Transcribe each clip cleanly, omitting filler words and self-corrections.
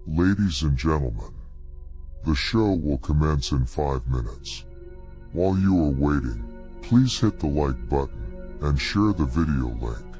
Ladies and gentlemen, the show will commence in 5 minutes. While you are waiting, please hit the like button and share the video link.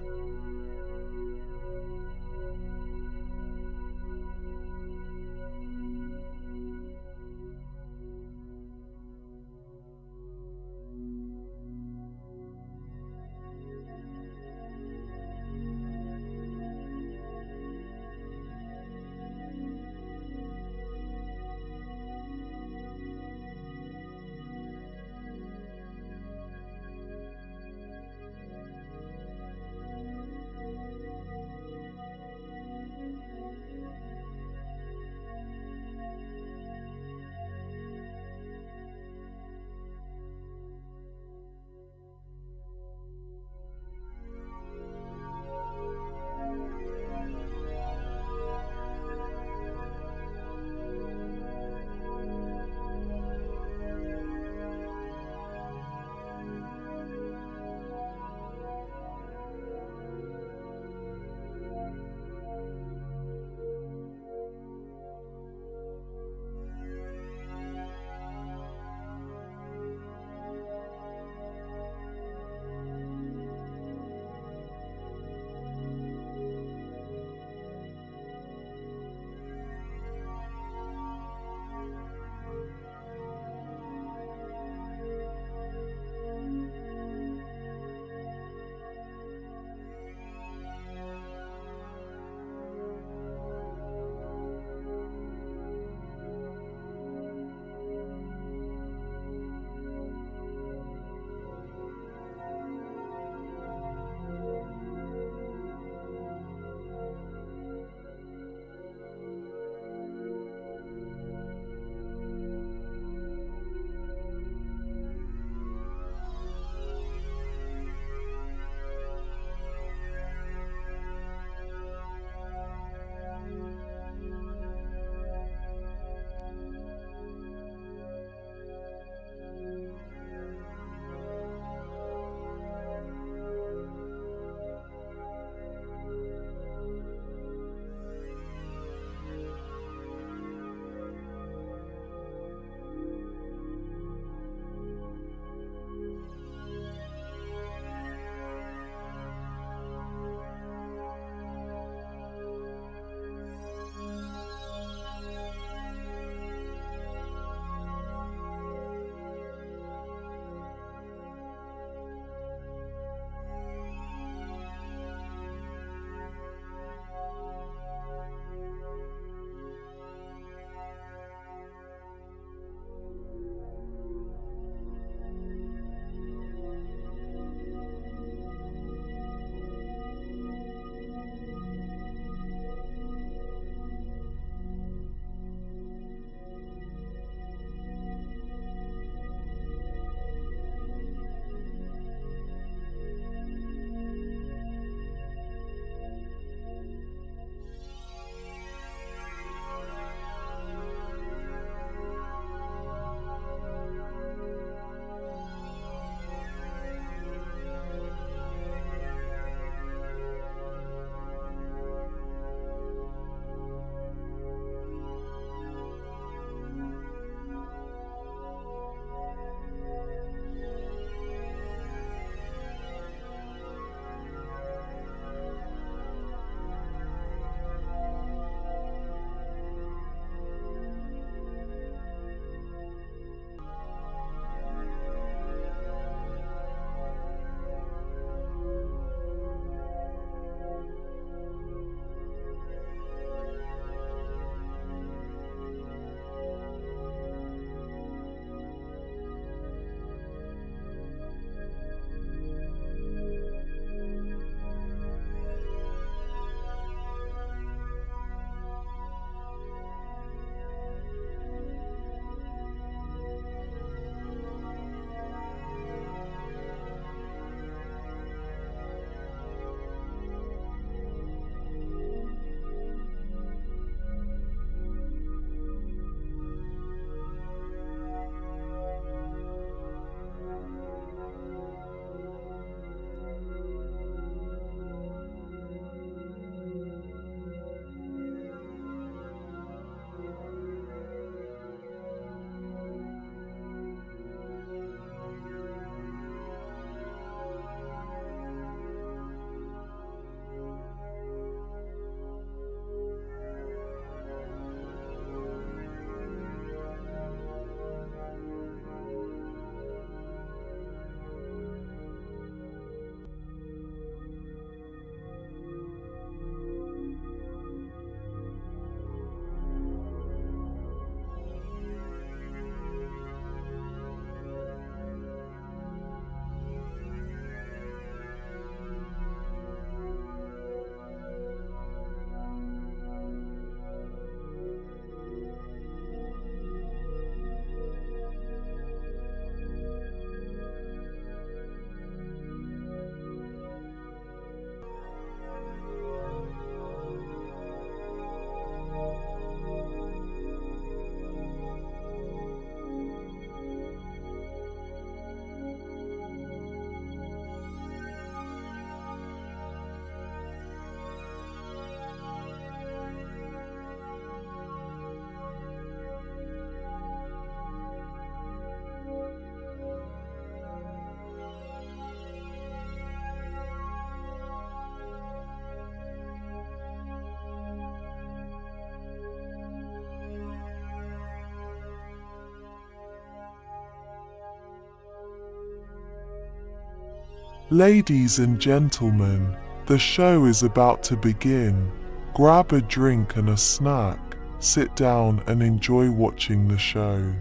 Ladies and gentlemen, the show is about to begin. Grab a drink and a snack, sit down and enjoy watching the show.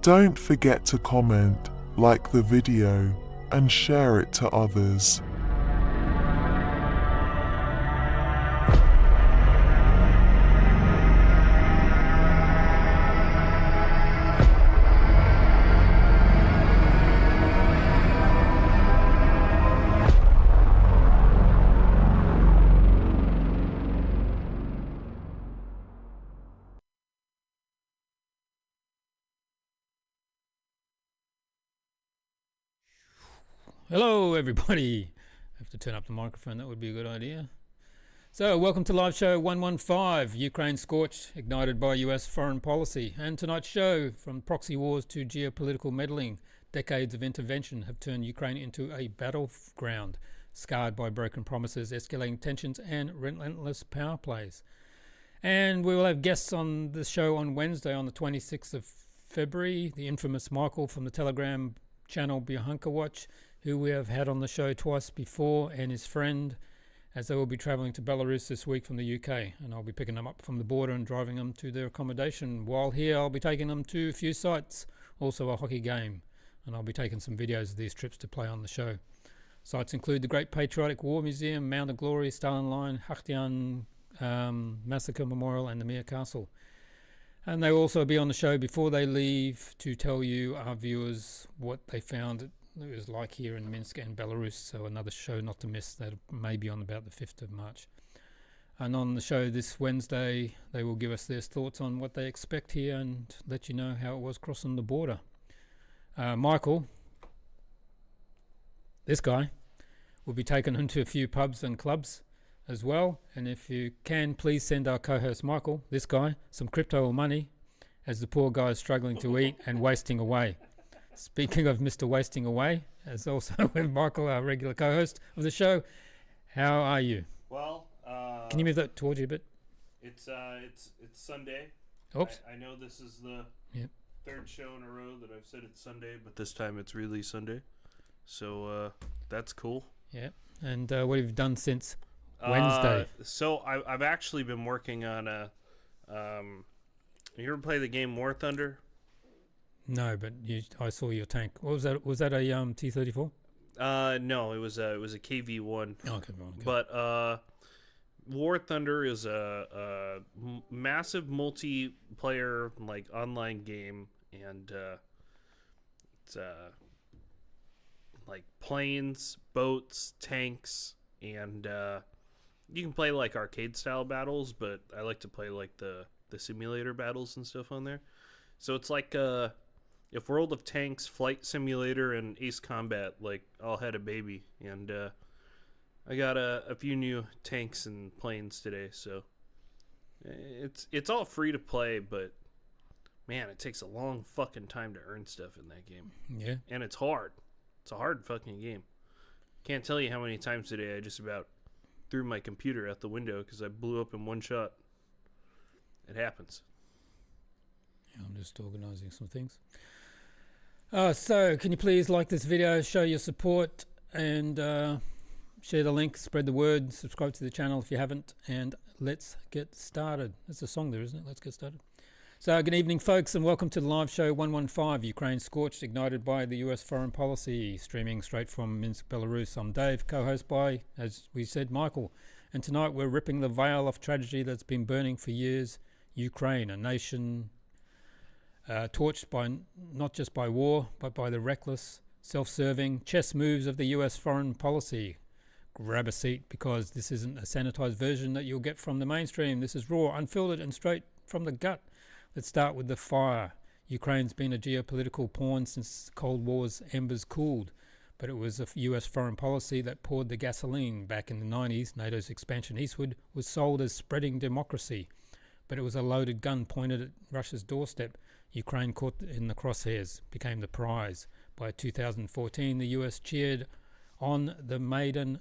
Don't forget to comment, like the video, and share it to others. Hello everybody. I have to turn up the microphone, that would be a good idea. So welcome to live show 115, Ukraine Scorched, ignited by US foreign policy. And tonight's show, from proxy wars to geopolitical meddling, decades of intervention have turned Ukraine into a battleground, scarred by broken promises, escalating tensions and relentless power plays. And we will have guests on the show on Wednesday on the 26th of February, the infamous Michael from the Telegram channel Bianca Watch, who we have had on the show twice before, and his friend, as they will be travelling to Belarus this week from the UK, and I'll be picking them up from the border and driving them to their accommodation. While here, I'll be taking them to a few sites, also a hockey game, and I'll be taking some videos of these trips to play on the show. Sites include the Great Patriotic War Museum, Mount of Glory, Stalin Line, Hakhtian Massacre Memorial, and the Mir Castle. And they will also be on the show before they leave to tell you, our viewers, what they found it was like here in Minsk and Belarus. So another show not to miss, that may be on about the 5th of March. And on the show this Wednesday, they will give us their thoughts on what they expect here and let you know how it was crossing the border. Michael, this guy, will be taken into a few pubs and clubs as well. And if you can, please send our co-host Michael, this guy, some crypto or money, as the poor guy is struggling to eat and wasting away. Speaking of Mr. Wasting Away, as also with Michael, our regular co-host of the show, how are you? Well, can you move that towards you a bit? It's Sunday. Oops. I know this is the third show in a row that I've said it's Sunday, but this time it's really Sunday. So that's cool. Yeah. And what have you done since Wednesday? So I've actually been working on a. You ever play the game War Thunder? No, but I saw your tank. What was that? Was that a T-34? No, it was a KV-1. Oh, okay, okay. But War Thunder is a massive multiplayer like online game, and it's like planes, boats, tanks, and you can play like arcade style battles, but I like to play like the simulator battles and stuff on there. So it's like if World of Tanks, Flight Simulator, and Ace Combat like all had a baby, and I got a few new tanks and planes today, so it's all free to play, but man, it takes a long fucking time to earn stuff in that game. Yeah. And it's hard. It's a hard fucking game. Can't tell you how many times today I just about threw my computer out the window because I blew up in one shot. It happens. Yeah, I'm just organising some things. So, can you please like this video, show your support, and share the link, spread the word, subscribe to the channel if you haven't, and let's get started. There's a song there, isn't it? Let's get started. So, good evening, folks, and welcome to the live show 115, Ukraine Scorched, ignited by the US foreign policy, streaming straight from Minsk, Belarus. I'm Dave, co-host by, as we said, Michael. And tonight we're ripping the veil of tragedy that's been burning for years, Ukraine, a nation torched by not just by war, but by the reckless, self-serving chess moves of the US foreign policy. Grab a seat, because this isn't a sanitized version that you'll get from the mainstream. This is raw, unfiltered, and straight from the gut. Let's start with the fire. Ukraine's been a geopolitical pawn since the Cold War's embers cooled, but it was a US foreign policy that poured the gasoline. Back in the 90s, NATO's expansion eastward was sold as spreading democracy, but it was a loaded gun pointed at Russia's doorstep. Ukraine, caught in the crosshairs, became the prize. By 2014, the US cheered on the Maidan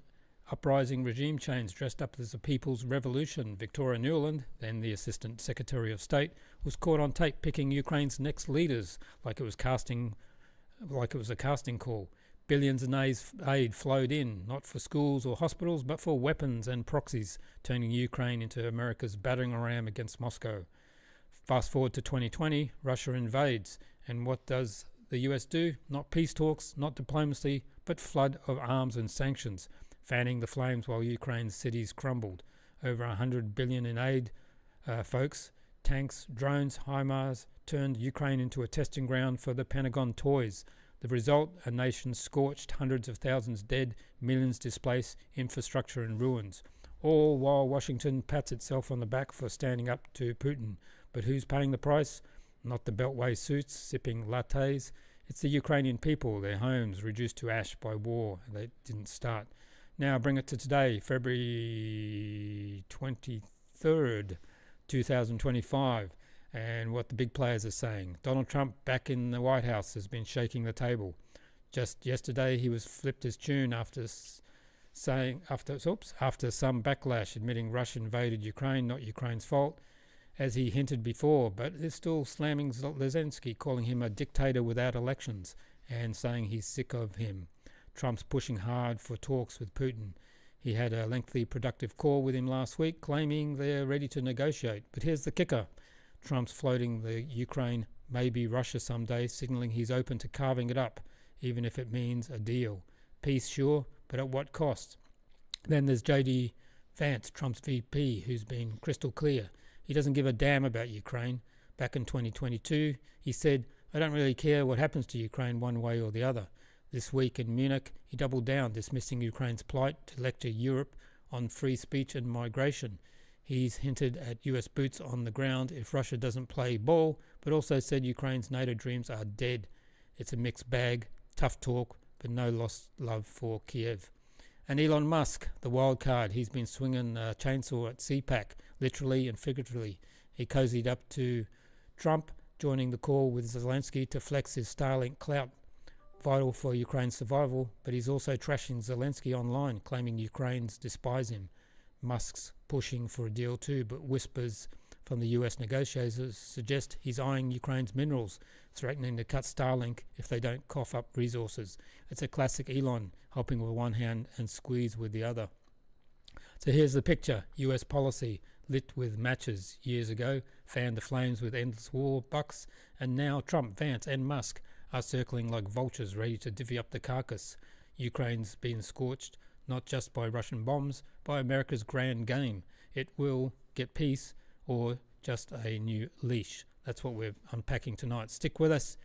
uprising regime change, dressed up as a people's revolution. Victoria Nuland, then the Assistant Secretary of State, was caught on tape picking Ukraine's next leaders like it was a casting call. Billions in aid flowed in, not for schools or hospitals, but for weapons and proxies, turning Ukraine into America's battering ram against Moscow. Fast forward to 2020, Russia invades, and what does the US do? Not peace talks, not diplomacy, but flood of arms and sanctions, fanning the flames while Ukraine's cities crumbled. Over $100 billion in aid, folks. Tanks, drones, HIMARS turned Ukraine into a testing ground for the Pentagon toys. The result, a nation scorched, hundreds of thousands dead, millions displaced, infrastructure in ruins. All while Washington pats itself on the back for standing up to Putin. But who's paying the price? Not the beltway suits sipping lattes. It's the Ukrainian people, their homes reduced to ash by war. They didn't start. Now bring it to today, February 23rd, 2025. And what the big players are saying. Donald Trump back in the White House has been shaking the table. Just yesterday he was flipped his tune after some backlash, admitting Russia invaded Ukraine, not Ukraine's fault, as he hinted before, but is still slamming Zelensky, calling him a dictator without elections, and saying he's sick of him. Trump's pushing hard for talks with Putin. He had a lengthy, productive call with him last week, claiming they're ready to negotiate. But here's the kicker. Trump's floating the Ukraine, maybe Russia someday, signaling he's open to carving it up, even if it means a deal. Peace, sure, but at what cost? Then there's J.D. Vance, Trump's VP, who's been crystal clear. He doesn't give a damn about Ukraine. Back in 2022, he said, I don't really care what happens to Ukraine one way or the other. This week in Munich, he doubled down, dismissing Ukraine's plight to lecture Europe on free speech and migration. He's hinted at US boots on the ground if Russia doesn't play ball, but also said Ukraine's NATO dreams are dead. It's a mixed bag, tough talk, but no lost love for Kiev. And Elon Musk, the wild card, he's been swinging a chainsaw at CPAC, literally and figuratively. He cozied up to Trump, joining the call with Zelensky to flex his Starlink clout, vital for Ukraine's survival, but he's also trashing Zelensky online, claiming Ukrainians despise him. Musk's pushing for a deal too, but whispers from the US negotiators suggest he's eyeing Ukraine's minerals, threatening to cut Starlink if they don't cough up resources. It's a classic Elon, helping with one hand and squeeze with the other. So here's the picture. US policy, lit with matches years ago, fanned the flames with endless war bucks, and now Trump, Vance and Musk are circling like vultures ready to divvy up the carcass. Ukraine's been scorched, not just by Russian bombs, by America's grand game. It will get peace or just a new leash. That's what we're unpacking tonight. Stick with us.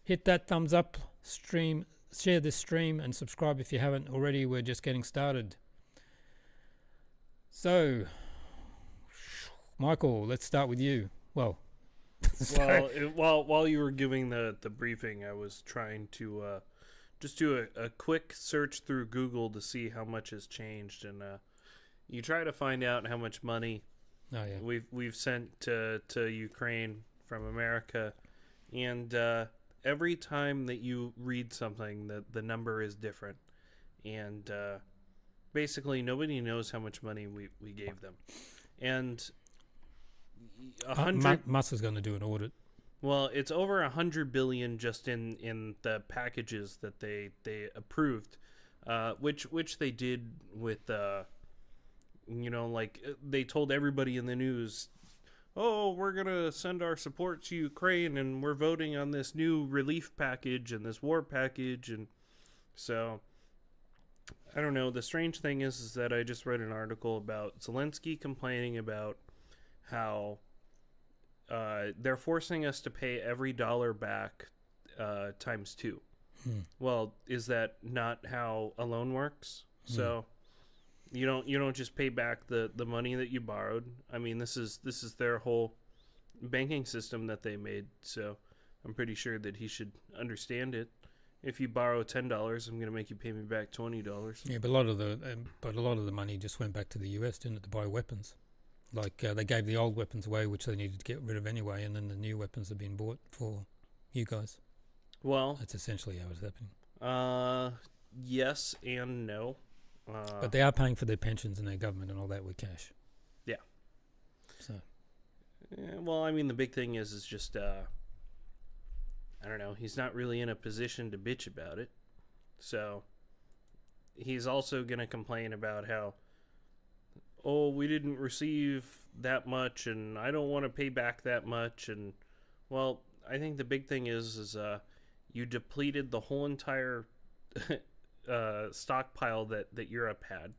Hit that thumbs up, share this stream, and subscribe if you haven't already. We're just getting started. So, Michael, let's start with you. Well, while you were giving the briefing, I was trying to just do a quick search through Google to see how much has changed, and you try to find out how much money we've sent to Ukraine from America, and every time that you read something, the number is different, and basically nobody knows how much money we gave them, and 100. Musk is going to do an audit. Well, it's over 100 billion just in the packages that they approved, which they did with they told everybody in the news, oh, we're gonna send our support to Ukraine and we're voting on this new relief package and this war package, and so I don't know. The strange thing is that I just read an article about Zelensky complaining about how they're forcing us to pay every dollar back times 2. Well, is that not how a loan works? So you don't just pay back the money that you borrowed. I mean, this is their whole banking system that they made. So I'm pretty sure that he should understand it. If you borrow $10, I'm going to make you pay me back $20. Yeah, but a lot of the money just went back to the US, didn't it, to buy weapons? Like they gave the old weapons away, which they needed to get rid of anyway, and then the new weapons have been bought for you guys. Well, that's essentially how it's happening. Yes and no. But they are paying for their pensions and their government and all that with cash. Yeah. So. Yeah, well, I mean, the big thing is just I don't know. He's not really in a position to bitch about it. So he's also going to complain about how, oh, we didn't receive that much and I don't want to pay back that much. And, well, I think the big thing is you depleted the whole entire stockpile that Europe had.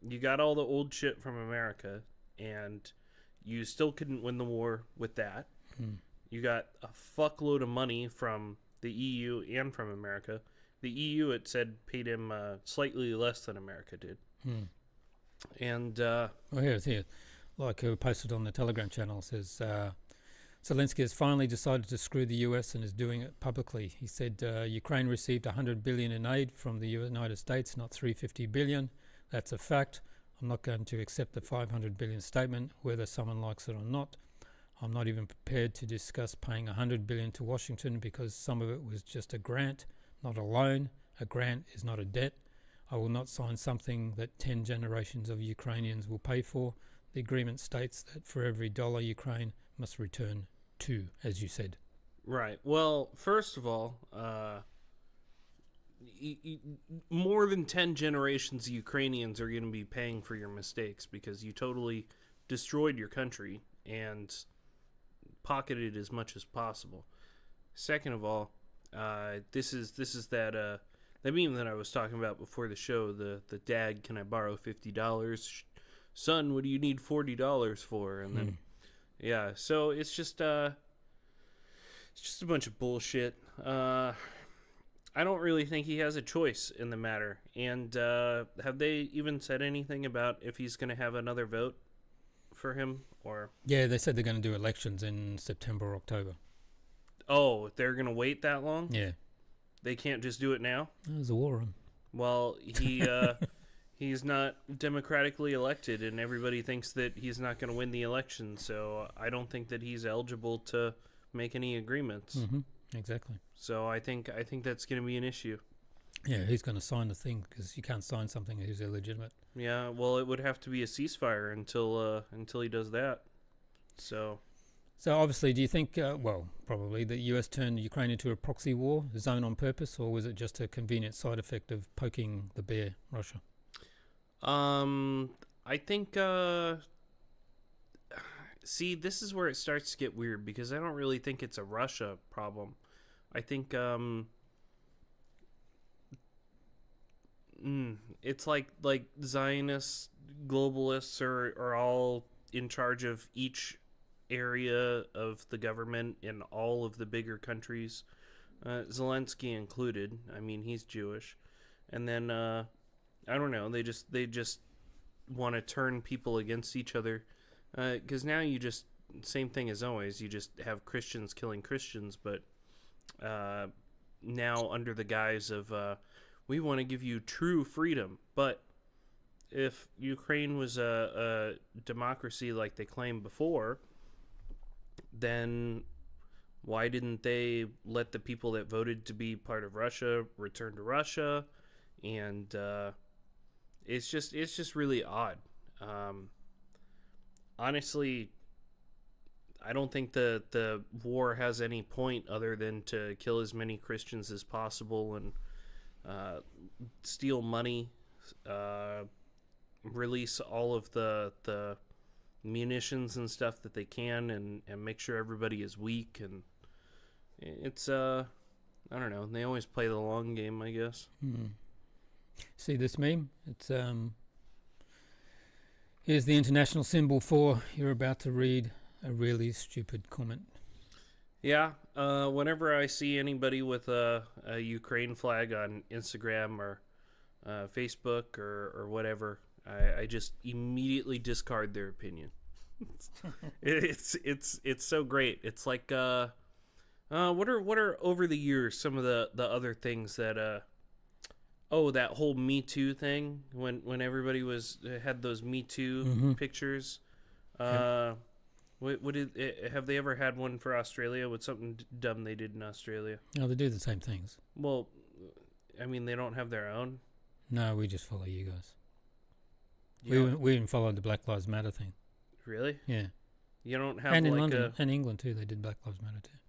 You got all the old shit from America, and you still couldn't win the war with that. You got a fuckload of money from the EU and from America. The EU, it said, paid him slightly less than America did. And well, here, like posted on the Telegram channel, says Zelensky has finally decided to screw the US and is doing it publicly. He said Ukraine received $100 billion in aid from the United States, not $350 billion. That's a fact. I'm not going to accept the $500 billion statement, whether someone likes it or not. I'm not even prepared to discuss paying $100 billion to Washington because some of it was just a grant, not a loan. A grant is not a debt. I will not sign something that 10 generations of Ukrainians will pay for. The agreement states that for every dollar Ukraine must return 2, as you said. Right. Well, first of all, more than 10 generations of Ukrainians are going to be paying for your mistakes because you totally destroyed your country and pocketed as much as possible. Second of all, this is that meme that I was talking about before the show. The dad, can I borrow $50? Son, what do you need $40 for? And then yeah, so it's just a bunch of bullshit. I don't really think he has a choice in the matter. And have they even said anything about if he's going to have another vote for him? Or yeah, they said they're going to do elections in September or October. Oh, they're going to wait that long? Yeah. They can't just do it now? There's a war on. Well, he's not democratically elected, and everybody thinks that he's not going to win the election, so I don't think that he's eligible to make any agreements. Exactly. So I think that's going to be an issue. Yeah, he's going to sign the thing because you can't sign something that is illegitimate. Yeah, well, it would have to be a ceasefire until he does that. So obviously, do you think, well, probably, the US turned Ukraine into a proxy war zone on purpose, or was it just a convenient side effect of poking the bear, Russia? I think, see, this is where it starts to get weird because I don't really think it's a Russia problem. I think, it's like Zionists, globalists are all in charge of each area of the government in all of the bigger countries, Zelensky included. I mean, he's Jewish. And then, I don't know, they just want to turn people against each other. Because now same thing as always, you just have Christians killing Christians, but now under the guise of, we want to give you true freedom. But if Ukraine was a democracy like they claimed before, then why didn't they let the people that voted to be part of Russia return to Russia? And it's just really odd. Honestly, I don't think the war has any point other than to kill as many Christians as possible and steal money, release all of the munitions and stuff that they can, and make sure everybody is weak. And it's I don't know, they always play the long game, I guess. See this meme? It's here's the international symbol for you're about to read a really stupid comment. Yeah, whenever I see anybody with a Ukraine flag on Instagram or Facebook or whatever, I just immediately discard their opinion. It's so great. It's like what are over the years some of the other things that that whole Me Too thing when everybody had those Me Too pictures. What have they ever had one for Australia? What's something dumb they did in Australia? No, they do the same things. Well, I mean, they don't have their own. No, we just follow you guys. We even followed the Black Lives Matter thing. Really? Yeah. You don't have and in London and England too. They did Black Lives Matter too.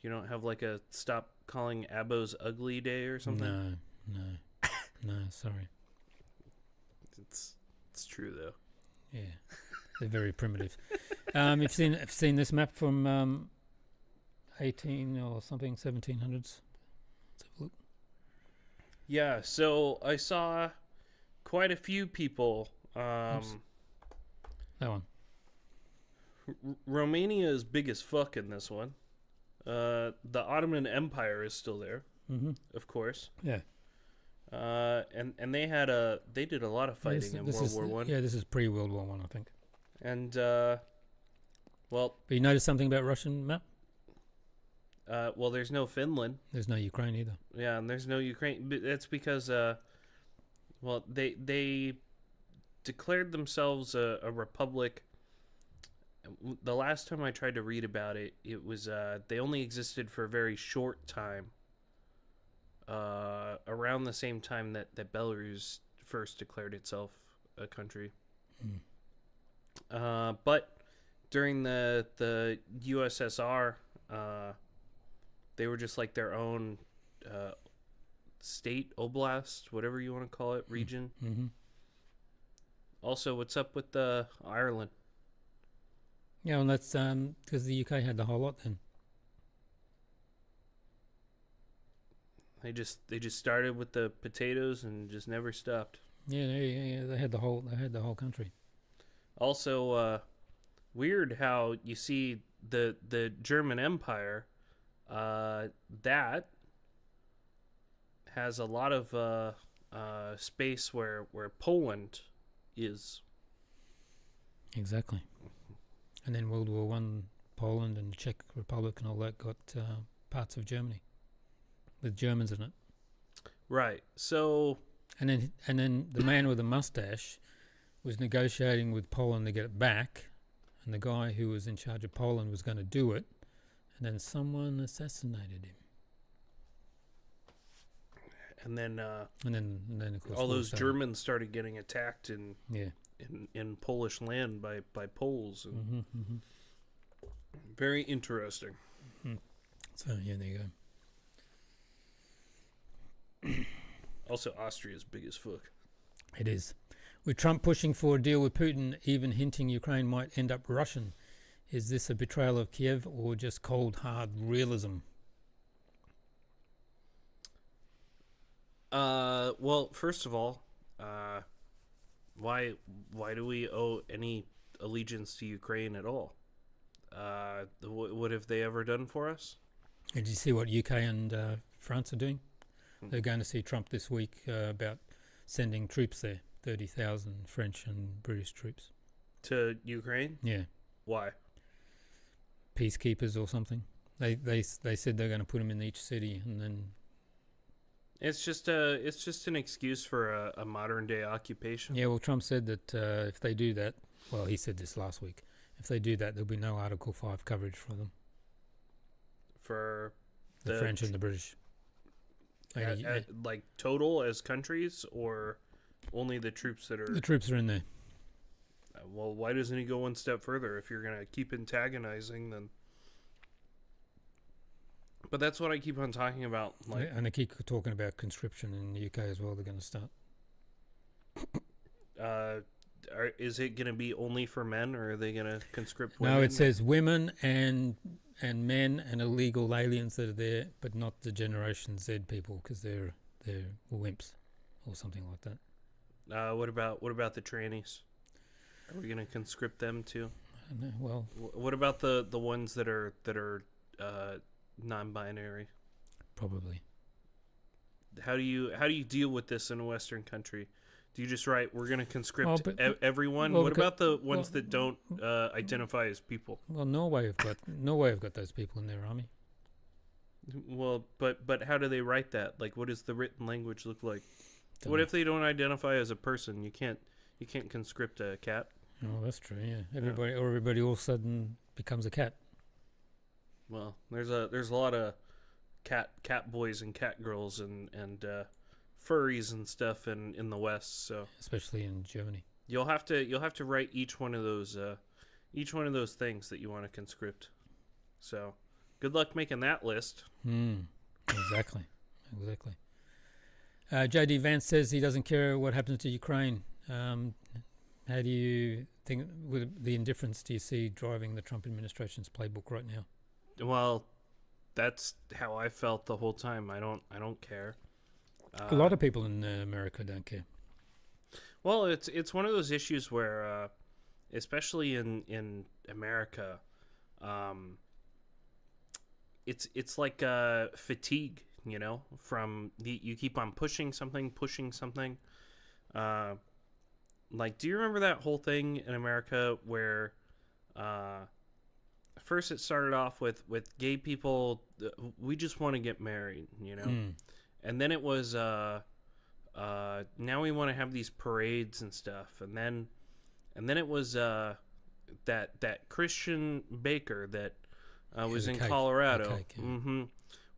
You don't have like a stop calling abos ugly day or something? No, sorry. It's true though. Yeah, they're very primitive. You've seen this map from 18 or something, 1700s. Let's have a look. Yeah, so I saw quite a few people. That one. Romania is big as fuck in this one. The Ottoman Empire is still there, of course. Yeah. And they did a lot of fighting in World War One. Yeah, this is pre-World War One, I think. And well, but you noticed something about Russian map? Well, there's no Finland. There's no Ukraine either. Yeah, and there's no Ukraine. But that's because well, they declared themselves a republic. The last time I tried to read about it, it was they only existed for a very short time. Around the same time that Belarus first declared itself a country. But during the USSR, they were just like their own state, oblast, whatever you want to call it, region. Also, what's up with Ireland? Yeah, well, that's because the UK had the whole lot then. They just started with the potatoes and just never stopped. Yeah, they had the whole country. Also, weird how you see the German Empire that has a lot of space where Poland is. Exactly. And then World War One, Poland and Czech Republic and all that got parts of Germany with Germans in it. Right. So. And then the man with the mustache was negotiating with Poland to get it back, and the guy who was in charge of Poland was going to do it, and then someone assassinated him. And then of course all those Germans started getting attacked in Polish land by Poles. And very interesting. So yeah, there you go. Also, Austria is big as fuck. It is. With Trump pushing for a deal with Putin, even hinting Ukraine might end up Russian, is this a betrayal of Kiev or just cold hard realism? Well, first of all, why do we owe any allegiance to Ukraine at all? What have they ever done for us? Did you see what UK and France are doing? They're going to see Trump this week about sending troops there, 30,000 French and British troops. To Ukraine? Yeah. Why? Peacekeepers or something. They said they're going to put them in each city, and then it's just an excuse for a modern day occupation. Yeah, well, Trump said that if they do that, well, he said this last week. If they do that, there'll be no Article 5 coverage for them. For the French and the British. Like total as countries, or only the troops that are... The troops are in there. Well, why doesn't he go one step further? If you're going to keep antagonizing, then... But that's what I keep on talking about. Like, and they keep talking about conscription in the UK as well. They're going to start. Is it going to be only for men, or are they going to conscript women? No, it says women and men and illegal aliens that are there, but not the Generation Z people, because they're wimps or something like that. What about the trannies? Are we going to conscript them too? I don't know. Well, what about the ones that are non-binary? Probably. How do you deal with this in a Western country? Do you just write, we're going to conscript everyone? What about the ones that don't identify as people? Well, Norway have got those people in their army. Well, but how do they write that? Like, what does the written language look like? What if they don't identify as a person? You can't conscript a cat. Oh, that's true. Yeah, everybody all of a sudden becomes a cat. Well, there's a lot of cat boys and cat girls and furries and stuff in the West, so especially in Germany. You'll have to write each one of those things that you want to conscript. So good luck making that list. Exactly. Exactly. JD Vance says he doesn't care what happens to Ukraine. How do you think, with the indifference do you see driving the Trump administration's playbook right now? Well, that's how I felt the whole time. I don't care. A lot of people in America don't care. Well, it's one of those issues where, especially in America, it's like fatigue, you know, from you keep on pushing something. Like, do you remember that whole thing in America where first it started off with gay people, we just want to get married, you know? And then it was now we want to have these parades and stuff. And then it was that Christian baker that was in Colorado,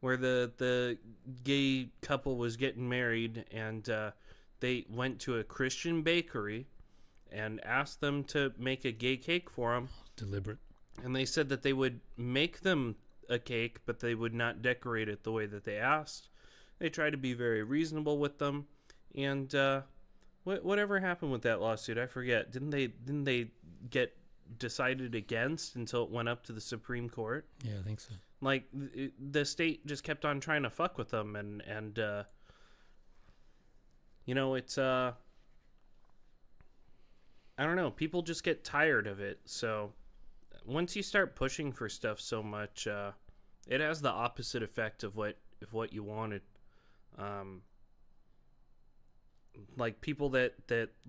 where the gay couple was getting married, and they went to a Christian bakery and asked them to make a gay cake for them. Deliberate. And they said that they would make them a cake, but they would not decorate it the way that they asked. They tried to be very reasonable with them. And whatever happened with that lawsuit, I forget. Didn't they get decided against until it went up to the Supreme Court? Yeah, I think so. Like, the state just kept on trying to fuck with them, and you know, it's I don't know, people just get tired of it. So once you start pushing for stuff so much, it has the opposite effect of what you wanted. Like people that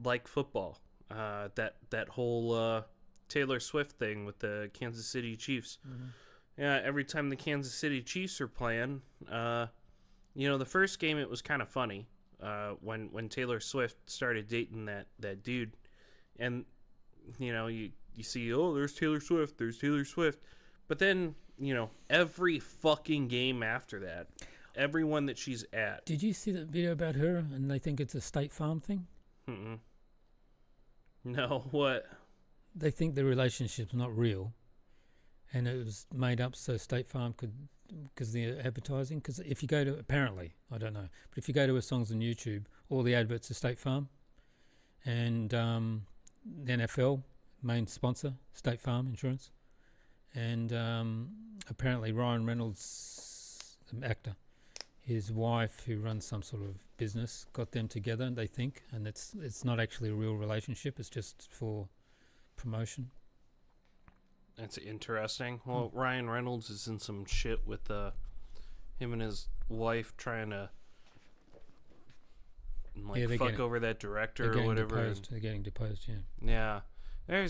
like football, that whole Taylor Swift thing with the Kansas City Chiefs. Yeah, every time the Kansas City Chiefs are playing, you know, the first game it was kind of funny. When Taylor Swift started dating that dude, and you know, you see, oh, there's Taylor Swift, but then, you know, every fucking game after that, everyone that she's at. Did you see that video about her and they think it's a State Farm thing? No, what? They think the relationship's not real, and it was made up so State Farm could, because the advertising. Because if you go to, apparently, I don't know, but if you go to her songs on YouTube, all the adverts are State Farm, and the NFL main sponsor, State Farm Insurance, and apparently Ryan Reynolds, the actor, his wife, who runs some sort of business, got them together, they think, and it's not actually a real relationship, it's just for promotion. That's interesting. Well, Ryan Reynolds is in some shit with him and his wife trying to fuck over that director or whatever. They're getting deposed, yeah. Yeah.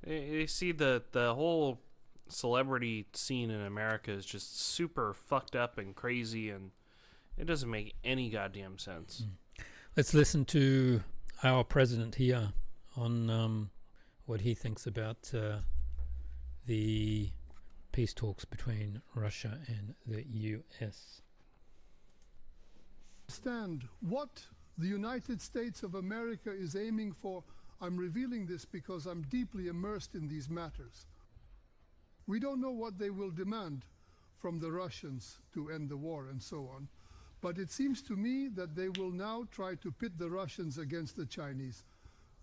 You see the whole celebrity scene in America is just super fucked up and crazy, and it doesn't make any goddamn sense. Let's listen to our president here on what he thinks about the peace talks between Russia and the U.S. Understand what the United States of America is aiming for. I'm revealing this because I'm deeply immersed in these matters. We don't know what they will demand from the Russians to end the war and so on, but it seems to me that they will now try to pit the Russians against the Chinese.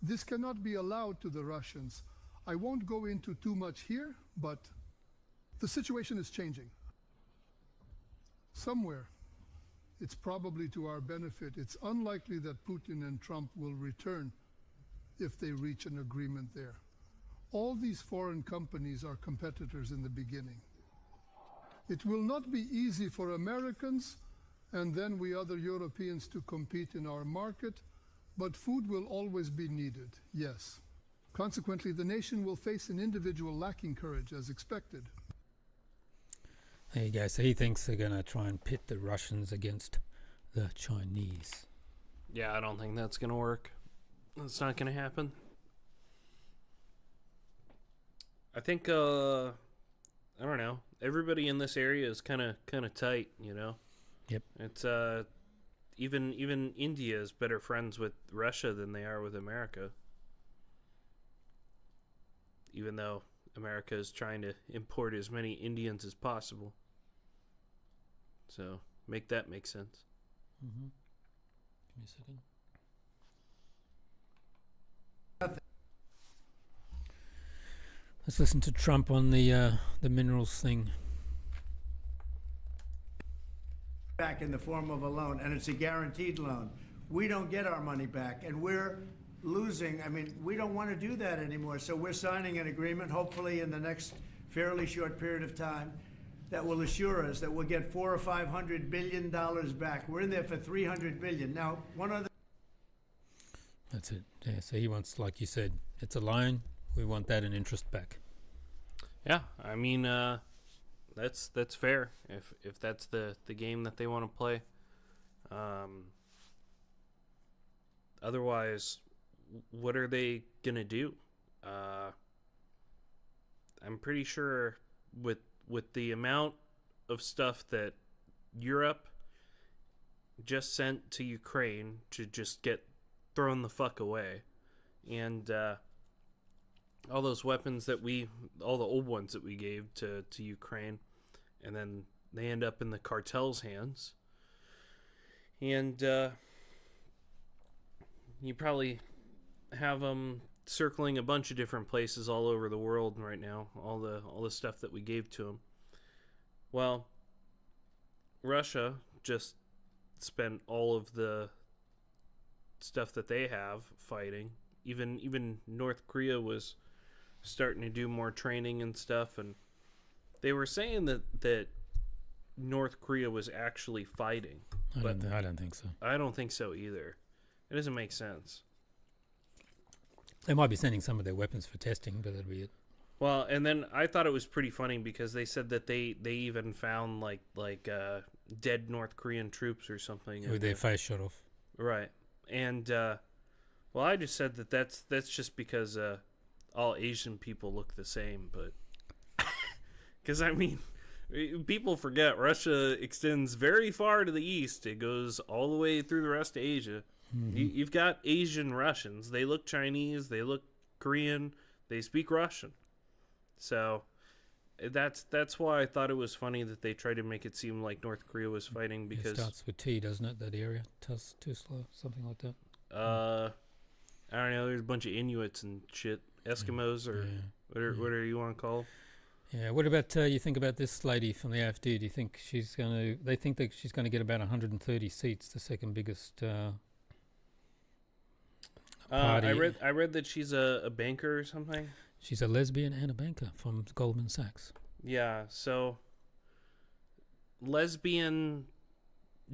This cannot be allowed to the Russians. I won't go into too much here, but the situation is changing. Somewhere, it's probably to our benefit. It's unlikely that Putin and Trump will return if they reach an agreement there. All these foreign companies are competitors in the beginning. It will not be easy for Americans and then we other Europeans to compete in our market, but food will always be needed, yes. Consequently, the nation will face an individual lacking courage as expected. There you go. So he thinks they're going to try and pit the Russians against the Chinese. Yeah, I don't think that's going to work. That's not going to happen. I think, I don't know. Everybody in this area is kind of tight, you know? Yep. It's, even India is better friends with Russia than they are with America. Even though America is trying to import as many Indians as possible. So make that make sense. Mm-hmm. Give me a second. Let's listen to Trump on the minerals thing. Back in the form of a loan, and it's a guaranteed loan. We don't get our money back, and we're losing. I mean, we don't want to do that anymore. So we're signing an agreement, hopefully in the next fairly short period of time, that will assure us that we'll get $400 or $500 billion back. We're in there for $300 billion. Now, one other. That's it. Yeah. So he wants, like you said, it's a loan. We want that and interest back. Yeah, I mean, that's fair. If that's the game that they want to play. Otherwise, what are they gonna do? I'm pretty sure with the amount of stuff that Europe just sent to Ukraine to just get thrown the fuck away, and all those weapons that all the old ones that we gave to Ukraine, and then they end up in the cartel's hands, and you probably have them circling a bunch of different places all over the world right now, all the stuff that we gave to them. Well, Russia just spent all of the stuff that they have fighting. Even North Korea was starting to do more training and stuff, and they were saying that North Korea was actually fighting. I don't think so. I don't think so either. It doesn't make sense. They might be sending some of their weapons for testing, but that'd be it. Well, and then I thought it was pretty funny because they said that they even found like dead North Korean troops or something with their face shot off. Right. And well, I just said that's just because all Asian people look the same, but because I mean, people forget Russia extends very far to the east. It goes all the way through the rest of Asia. Mm-hmm. You've got Asian Russians. They look Chinese. They look Korean. They speak Russian. So that's why I thought it was funny that they tried to make it seem like North Korea was fighting, because it starts with T, doesn't it? That area, Tuzla, something like that. I don't know. There's a bunch of Inuits and shit, Eskimos or whatever you want to call them. Yeah. What about you think about this lady from the AfD? Do you think she's going to? They think that she's going to get about 130 seats, the second biggest party. I read that she's a banker or something. She's a lesbian and a banker from Goldman Sachs. Yeah. So lesbian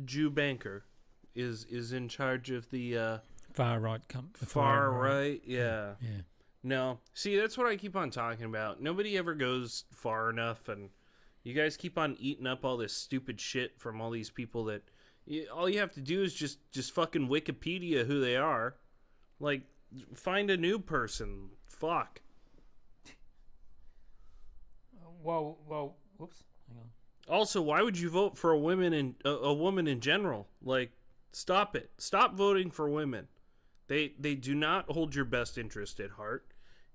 Jew banker is in charge of the far right. Far right. Yeah. Yeah. No. See, that's what I keep on talking about. Nobody ever goes far enough, and you guys keep on eating up all this stupid shit from all these people that all you have to do is just fucking Wikipedia who they are. Like, find a new person. Fuck. Well, whoops. Hang on. Also, why would you vote for a woman in general? Like, stop it. Stop voting for women. They do not hold your best interest at heart,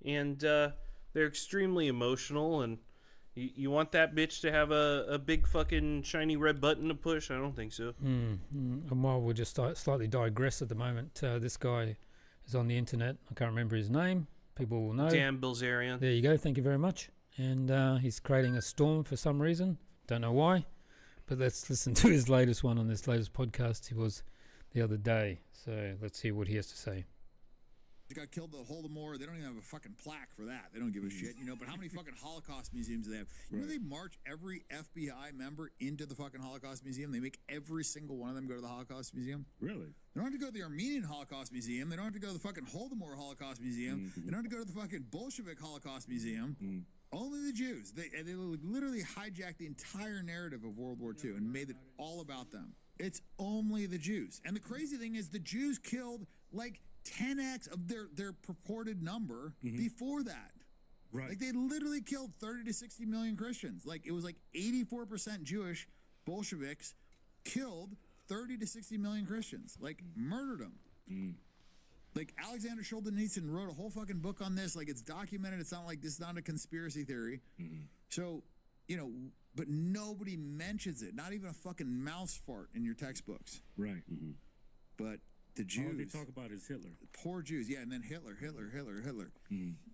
and they're extremely emotional, and you want that bitch to have a big fucking shiny red button to push? I don't think so. And while we'll just slightly digress at the moment, this guy is on the internet. I can't remember his name. People will know. Dan Bilzerian. There you go. Thank you very much. And he's creating a storm for some reason. Don't know why. But let's listen to his latest one on this latest podcast. He was the other day. So let's hear what he has to say. They got killed at the Holodomor. They don't even have a fucking plaque for that. They don't give a shit, you know. But how many fucking Holocaust museums do they have? You know, they march every FBI member into the fucking Holocaust Museum. They make every single one of them go to the Holocaust Museum. Really? They don't have to go to the Armenian Holocaust Museum. They don't have to go to the fucking Holodomor Holocaust Museum. Mm-hmm. They don't have to go to the fucking Bolshevik Holocaust Museum. Mm-hmm. Only the Jews. They literally hijacked the entire narrative of World War II and made it all about them. It's only the Jews. And the crazy thing is the Jews killed like 10x of their purported number before that. Right. Like they literally killed 30 to 60 million Christians. Like it was like 84% Jewish Bolsheviks killed 30 to 60 million Christians. Like murdered them. Like Alexander Solzhenitsyn wrote a whole fucking book on this. Like it's documented. It's not like this is not a conspiracy theory. So you know, but nobody mentions it. Not even a fucking mouse fart in your textbooks. Right. But the Jews. All they talk about is Hitler. Poor Jews. Yeah, and then Hitler.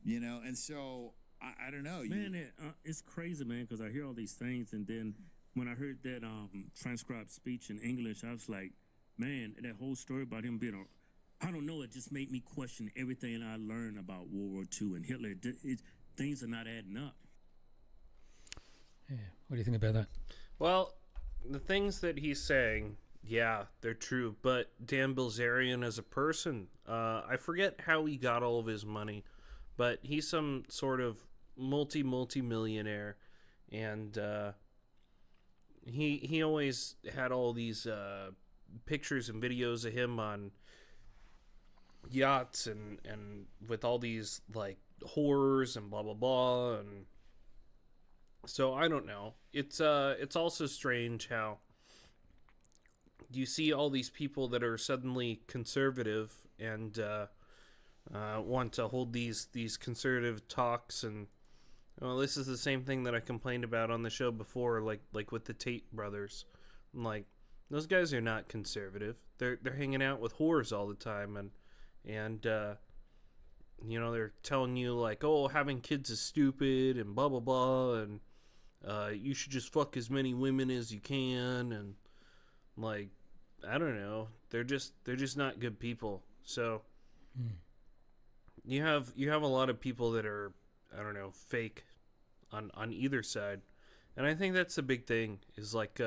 You know, and so, I don't know. Man, it's crazy, man, because I hear all these things, and then when I heard that transcribed speech in English, I was like, man, that whole story about him being I don't know, it just made me question everything I learned about World War II and Hitler. Things are not adding up. Yeah. What do you think about that? Well, the things that he's saying, yeah, they're true. But Dan Bilzerian as a person, I forget how he got all of his money, but he's some sort of multi-millionaire, and he always had all these pictures and videos of him on yachts and with all these like whores and blah blah blah, and so I don't know. It's also strange how you see all these people that are suddenly conservative and want to hold these conservative talks, and well, this is the same thing that I complained about on the show before, like with the Tate brothers. I'm like, those guys are not conservative. They're hanging out with whores all the time, and you know, they're telling you like, oh, having kids is stupid and blah blah blah, and you should just fuck as many women as you can, and like, I don't know, they're just not good people. So you have a lot of people that are, I don't know, fake on either side, and I think that's the big thing is like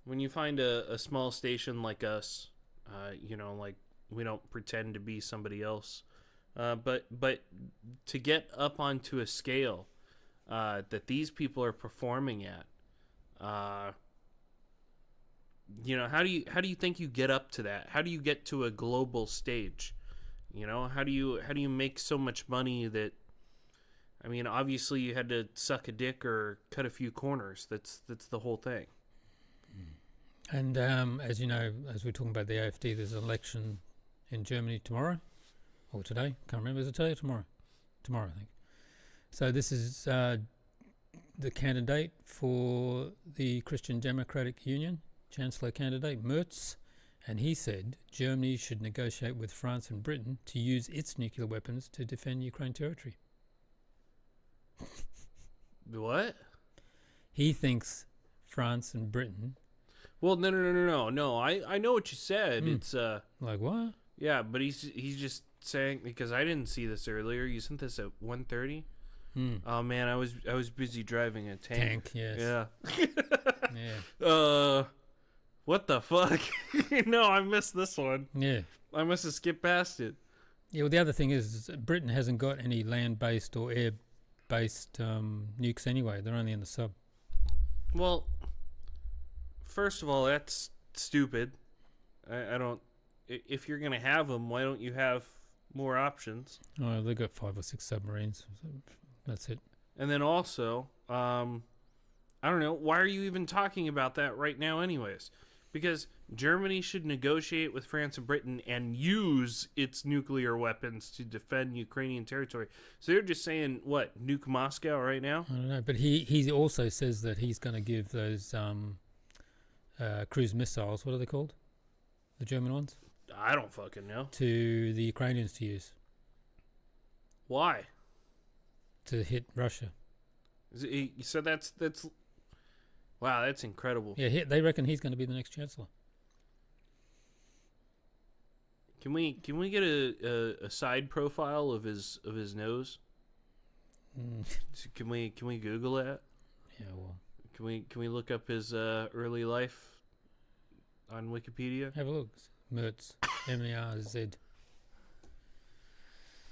when you find a small station like us, you know, like we don't pretend to be somebody else, but to get up onto a scale that these people are performing at, you know, how do you think you get up to that? How do you get to a global stage? You know, how do you make so much money that, I mean, obviously you had to suck a dick or cut a few corners. That's the whole thing. And as you know, as we're talking about the AfD, there's an election in Germany tomorrow or today. Can't remember. Is it today or tomorrow? Tomorrow, I think. So this is the candidate for the Christian Democratic Union, Chancellor candidate Merz, and he said Germany should negotiate with France and Britain to use its nuclear weapons to defend Ukraine territory. What? He thinks France and Britain. Well, no. I know what you said. It's like what? Yeah, but he's just saying, because I didn't see this earlier. You sent this at 1:30. Oh man, I was busy driving a tank. Yes. Yeah. Yeah. What the fuck? No, I missed this one. Yeah. I must have skipped past it. Yeah. Well, the other thing is Britain hasn't got any land-based or air-based nukes anyway. They're only in the sub. Well, first of all, that's stupid. I don't. If you're gonna have them, why don't you have more options? Oh, they've got 5 or 6 submarines. That's it. And then also, I don't know, why are you even talking about that right now anyways? Because Germany should negotiate with France and Britain and use its nuclear weapons to defend Ukrainian territory. So they're just saying, what, nuke Moscow right now? I don't know, but he also says that he's going to give those cruise missiles, what are they called? The German ones? I don't fucking know. To the Ukrainians to use. Why? To hit Russia. So that's wow, that's incredible. Yeah, they reckon he's going to be the next chancellor. Can we get a side profile of his nose? So can we Google that? Yeah, well. Can we look up his early life on Wikipedia? Have a look. Merz, M-E-R-Z.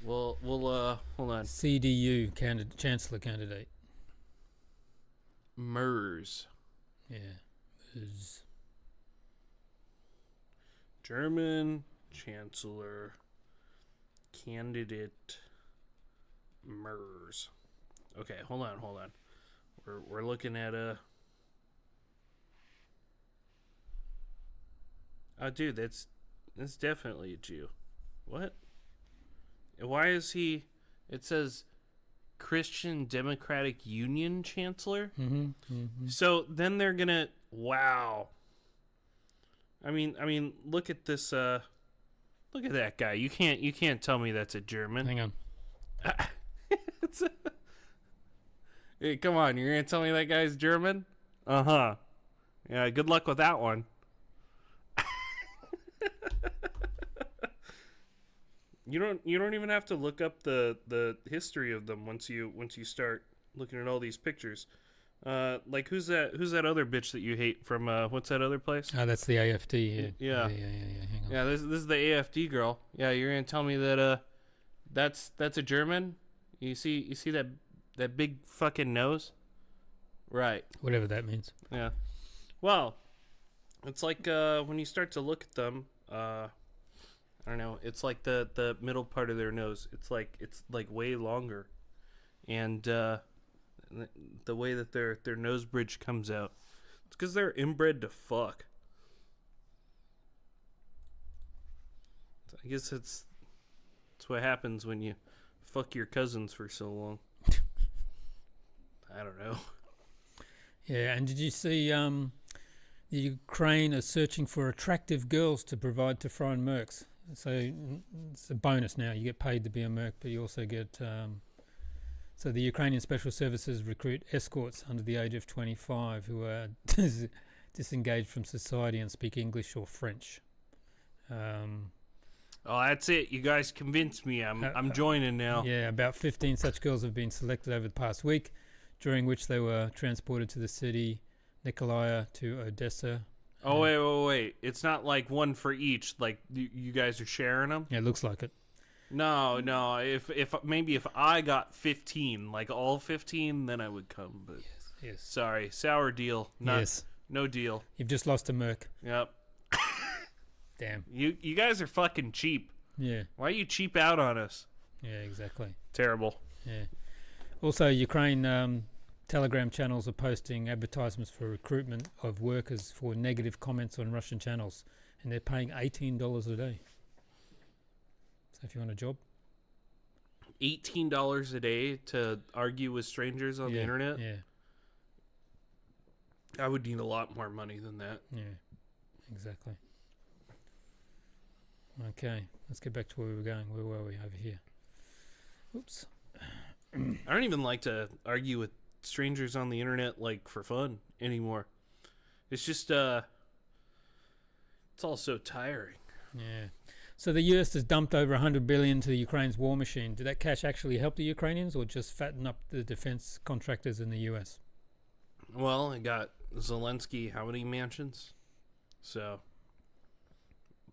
We'll hold on. CDU chancellor candidate. Merz. Yeah. Merz. German chancellor candidate Merz. Okay, hold on. We're looking at a. Oh, dude, that's definitely a Jew. What? Why is he? It says Christian Democratic Union chancellor. Mm-hmm. So then they're gonna wow. I mean, look at this. Look at that guy. You can't tell me that's a German. Hang on. Hey, come on, you're gonna tell me that guy's German? Uh-huh. Yeah, good luck with that one. You don't even have to look up the history of them once you start looking at all these pictures. Like who's that other bitch that you hate from what's that other place? Oh, that's the AFD. Yeah. Yeah. Hang on. Yeah, this is the AFD girl. Yeah, you're gonna tell me that that's a German? You see that big fucking nose? Right. Whatever that means. Yeah. Well, it's like when you start to look at them, I don't know, it's like the middle part of their nose. It's like way longer. And the way that their nose bridge comes out. It's because they're inbred to fuck. I guess that's what happens when you fuck your cousins for so long. I don't know. Yeah, and did you see the Ukraine is searching for attractive girls to provide to foreign mercs? So it's a bonus now. You get paid to be a merc, but you also get... so the Ukrainian Special Services recruit escorts under the age of 25 who are disengaged from society and speak English or French. Oh, that's it. You guys convinced me. I'm joining now. Yeah, about 15 such girls have been selected over the past week, during which they were transported to the city Nikolaya to Odessa. Oh, wait. It's not like one for each. Like you guys are sharing them? Yeah, it looks like it. No. If I got 15, like all 15, then I would come. But yes. Sorry, sour deal. No deal. You've just lost a merc. Yep. Damn. You guys are fucking cheap. Yeah. Why you cheap out on us? Yeah, exactly. Terrible. Yeah. Also, Ukraine Telegram channels are posting advertisements for recruitment of workers for negative comments on Russian channels, and they're paying $18 a day. So if you want a job, $18 a day to argue with strangers on the internet? Yeah. I would need a lot more money than that. Yeah, exactly. Okay, let's get back to where we were going. Where were we? Over here. Oops. I don't even like to argue with strangers on the internet, like, for fun anymore. It's just, it's all so tiring. Yeah. So the US has dumped over $100 billion to the Ukraine's war machine. Did that cash actually help the Ukrainians or just fatten up the defense contractors in the US? Well, it got Zelensky how many mansions? So...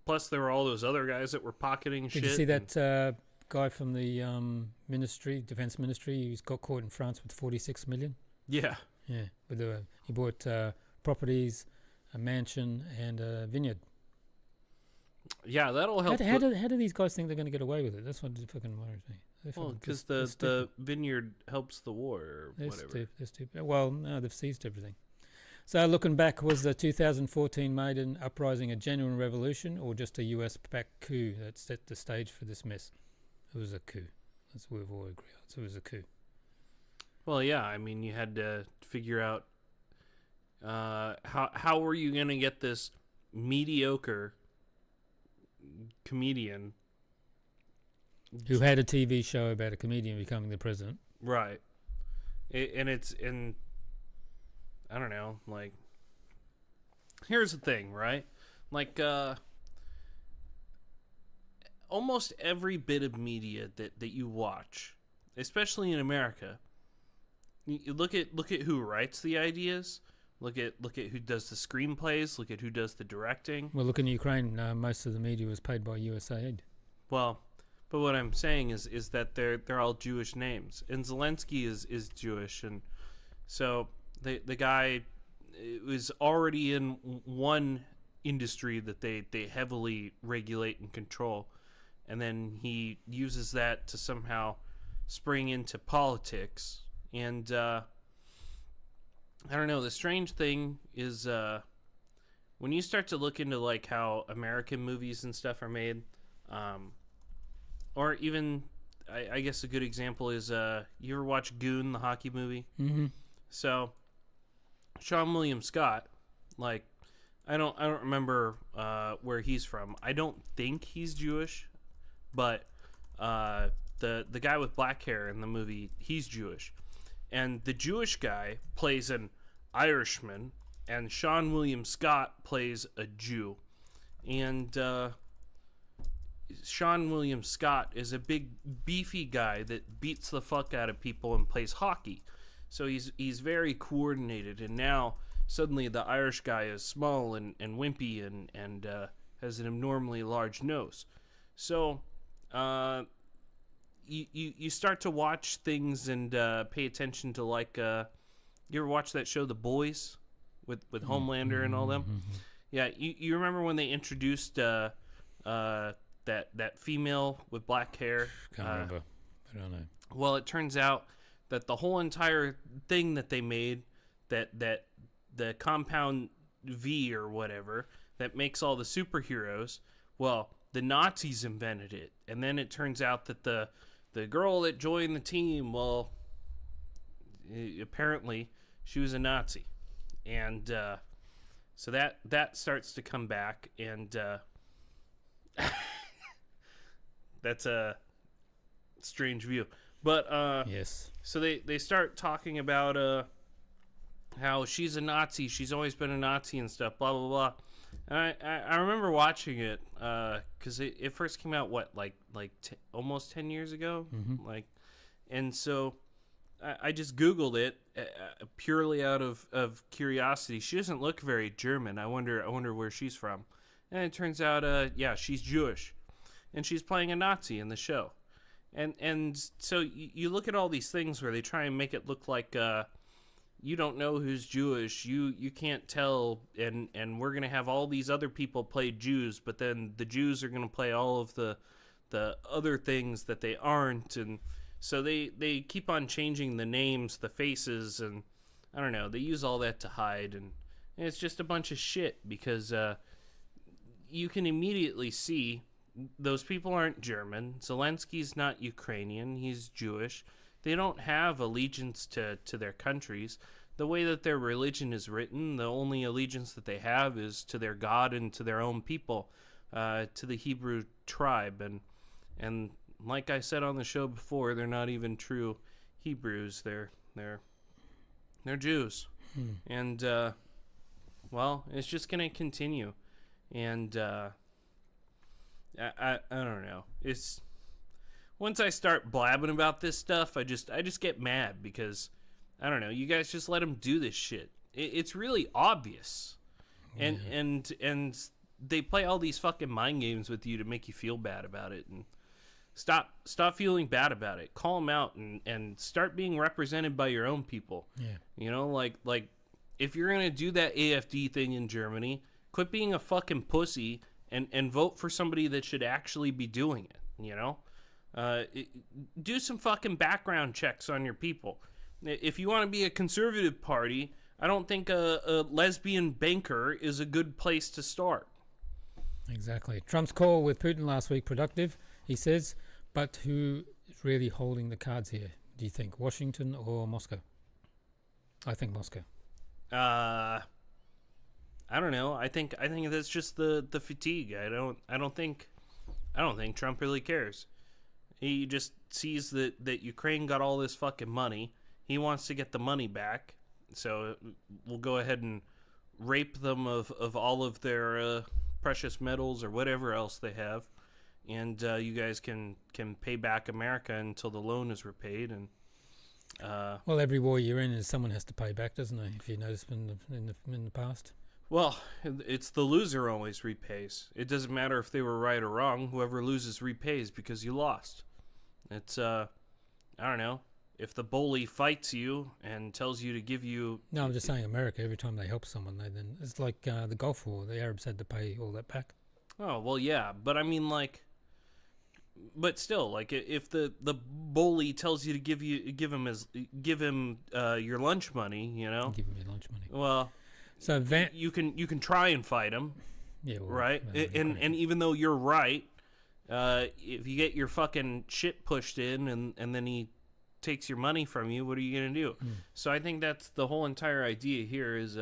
Plus, there were all those other guys that were pocketing shit. Did you see that guy from the defense ministry? He's got caught in France with $46 million. Yeah. Yeah. He bought properties, a mansion, and a vineyard. Yeah, that'll help. How do these guys think they're going to get away with it? That's what fucking worries me. Well, because the vineyard helps the war or whatever. They're stupid. Well, no, they've seized everything. So looking back, was the 2014 Maidan uprising a genuine revolution or just a US-backed coup that set the stage for this mess? It was a coup. That's what we've all agreed on. So it was a coup. Well, yeah. I mean, you had to figure out how were you going to get this mediocre comedian who had a TV show about a comedian becoming the president. Right. And I don't know, like, here's the thing, right? Like, almost every bit of media that you watch, especially in America, you look at who writes the ideas, look at who does the screenplays, look at who does the directing. Well, look in Ukraine, most of the media was paid by USAID. Well, but what I'm saying is that they're all Jewish names, and Zelensky is Jewish, and so the guy was already in one industry that they heavily regulate and control, and then he uses that to somehow spring into politics. And I don't know, the strange thing is when you start to look into like how American movies and stuff are made, or even I guess a good example is you ever watch Goon, the hockey movie? Mm-hmm. So Sean William Scott, like I don't remember where he's from. I don't think he's Jewish, but the guy with black hair in the movie, he's Jewish, and the Jewish guy plays an Irishman, and Sean William Scott plays a Jew, and Sean William Scott is a big beefy guy that beats the fuck out of people and plays hockey. So he's very coordinated, and now suddenly the Irish guy is small and wimpy and has an abnormally large nose. So you start to watch things and pay attention to, like, you ever watch that show The Boys with Homelander and all them? Yeah, you remember when they introduced that female with black hair? Can't remember. I don't know. Well, it turns out that the whole entire thing that they made, that the compound V or whatever that makes all the superheroes, well, the Nazis invented it, and then it turns out that the girl that joined the team, well, apparently she was a Nazi, and so that starts to come back, and that's a strange view. But yes. So they start talking about how she's a Nazi, she's always been a Nazi and stuff, blah blah blah. And I remember watching it because it first came out almost 10 years ago, and so I just Googled it purely out of curiosity. She doesn't look very German. I wonder where she's from, and it turns out yeah, she's Jewish, and she's playing a Nazi in the show. And so you look at all these things where they try and make it look like you don't know who's Jewish, you can't tell, and we're gonna have all these other people play Jews, but then the Jews are gonna play all of the other things that they aren't, and so they keep on changing the names, the faces, and I don't know, they use all that to hide, and it's just a bunch of shit because you can immediately see those people aren't German. Zelensky's not Ukrainian. He's Jewish. They don't have allegiance to their countries. The way that their religion is written, the only allegiance that they have is to their God and to their own people, to the Hebrew tribe. And like I said on the show before, they're not even true Hebrews. They're Jews. And, well, it's just going to continue. And, I don't know. It's once I start blabbing about this stuff, I just get mad because I don't know. You guys just let them do this shit. It's really obvious, and they play all these fucking mind games with you to make you feel bad about it. And stop feeling bad about it. Call them out and start being represented by your own people. Yeah. You know, like if you're gonna do that AfD thing in Germany, quit being a fucking pussy. And vote for somebody that should actually be doing it, you know? Do some fucking background checks on your people. If you want to be a conservative party, I don't think a lesbian banker is a good place to start. Exactly. Trump's call with Putin last week, productive, he says, but who is really holding the cards here, do you think? Washington or Moscow? I think Moscow. I don't know. I think that's just the fatigue. I don't think Trump really cares. He just sees that Ukraine got all this fucking money. He wants to get the money back. So we'll go ahead and rape them of all of their precious metals or whatever else they have, and you guys can pay back America until the loan is repaid. And well, every war you're in is someone has to pay back, doesn't it? If you notice in the past. Well, it's the loser always repays. It doesn't matter if they were right or wrong. Whoever loses repays because you lost. It's, I don't know. If the bully fights you and tells you to give you... No, I'm just saying America, every time they help someone, then it's like the Gulf War. The Arabs had to pay all that back. Oh, well, yeah. But I mean, like... But still, like, if the bully tells you to give him your lunch money, you know? Give him your lunch money. Well... So you can try and fight him, yeah, well, right? And even though you're right, if you get your fucking shit pushed in and then he takes your money from you, what are you going to do? So I think that's the whole entire idea here is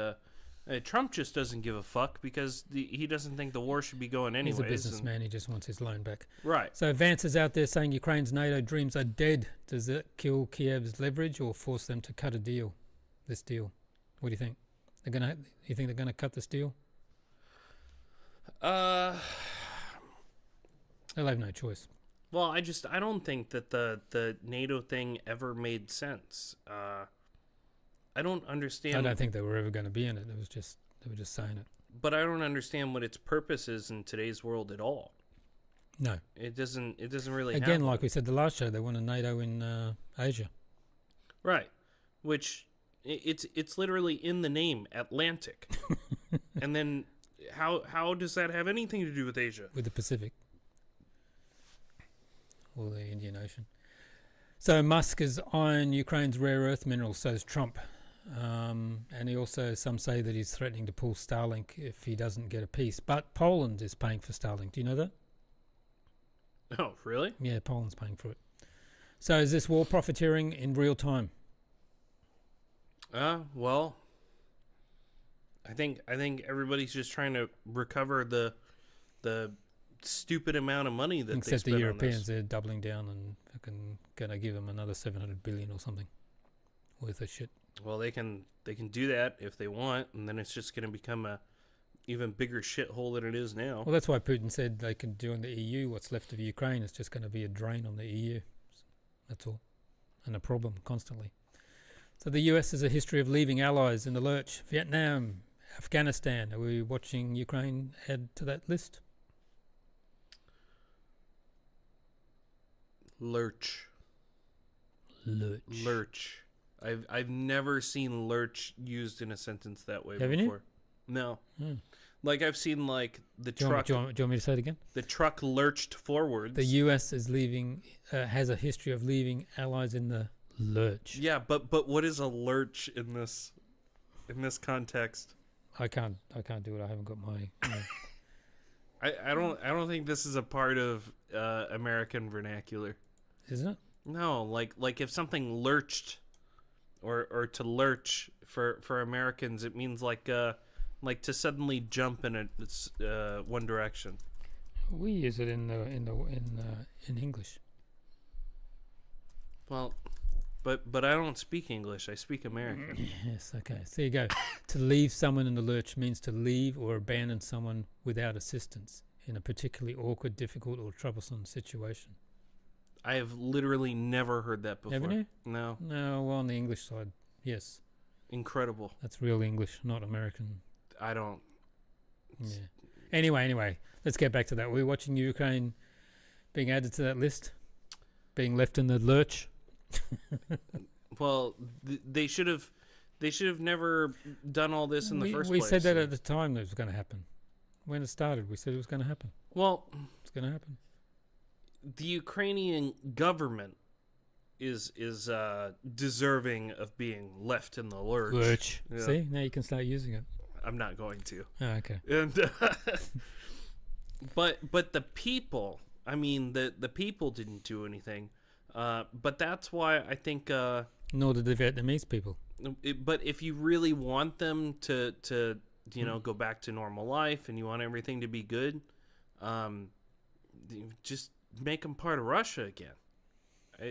Trump just doesn't give a fuck because he doesn't think the war should be going anyways. He's a businessman. He just wants his loan back. Right. So Vance is out there saying Ukraine's NATO dreams are dead. Does it kill Kiev's leverage or force them to cut a deal? This deal. What do you think? You think they're gonna cut this deal? They'll have no choice. Well, I don't think that the NATO thing ever made sense. I don't understand. I don't think they were ever going to be in it. They were just saying it. But I don't understand what its purpose is in today's world at all. No, it doesn't really. Again, happen. like we said the last show, they want a NATO in Asia. Right, which it's literally in the name, Atlantic, and then how does that have anything to do with Asia? With the Pacific or the Indian Ocean. So Musk is eyeing Ukraine's rare earth minerals, so is Trump. And he also, some say that he's threatening to pull Starlink if he doesn't get a piece. But Poland is paying for Starlink. Do you know that? Oh, really? Yeah, Poland's paying for it. So is this war profiteering in real time? Well, I think everybody's just trying to recover the stupid amount of money that except they spent the Europeans, on this. they're doubling down and fucking gonna give them another 700 billion or something worth of shit. Well, they can do that if they want, and then it's just going to become a even bigger shithole than it is now. Well, that's why Putin said they can do in the EU. What's left of Ukraine is just going to be a drain on the EU. That's all, and a problem constantly. So the US has a history of leaving allies in the lurch. Vietnam, Afghanistan. Are we watching Ukraine add to that list? Lurch. I've never seen lurch used in a sentence that way Haven't before. You? No. Like I've seen like the truck. Do you want me to say it again? The truck lurched forwards. The US is leaving, has a history of leaving allies in the lurch. Yeah, but what is a lurch in this context? I can't do it. I haven't got my. I don't think this is a part of American vernacular. Isn't it? No, like if something lurched, or to lurch for Americans, it means like to suddenly jump in one direction. We use it in English. Well, but I don't speak English. I speak American. Yes. Okay. So you go. To leave someone in the lurch means to leave or abandon someone without assistance in a particularly awkward, difficult, or troublesome situation. I have literally never heard that before. Haven't you? No. No, well, on the English side, yes. Incredible. That's real English, not American. I don't. Yeah. Anyway, let's get back to that. We're watching Ukraine being added to that list, being left in the lurch. Well, they should have never done all this in the first place. We said that at the time that it was going to happen. When it started, we said it was going to happen. Well, it's going to happen. The Ukrainian government is deserving of being left in the lurch. Lurch. Yeah. See, now you can start using it. I'm not going to. Oh, okay. And but the people, I mean, the people didn't do anything. But that's why I think. Nor did the Vietnamese people. But if you really want them to go back to normal life and you want everything to be good, just make them part of Russia again.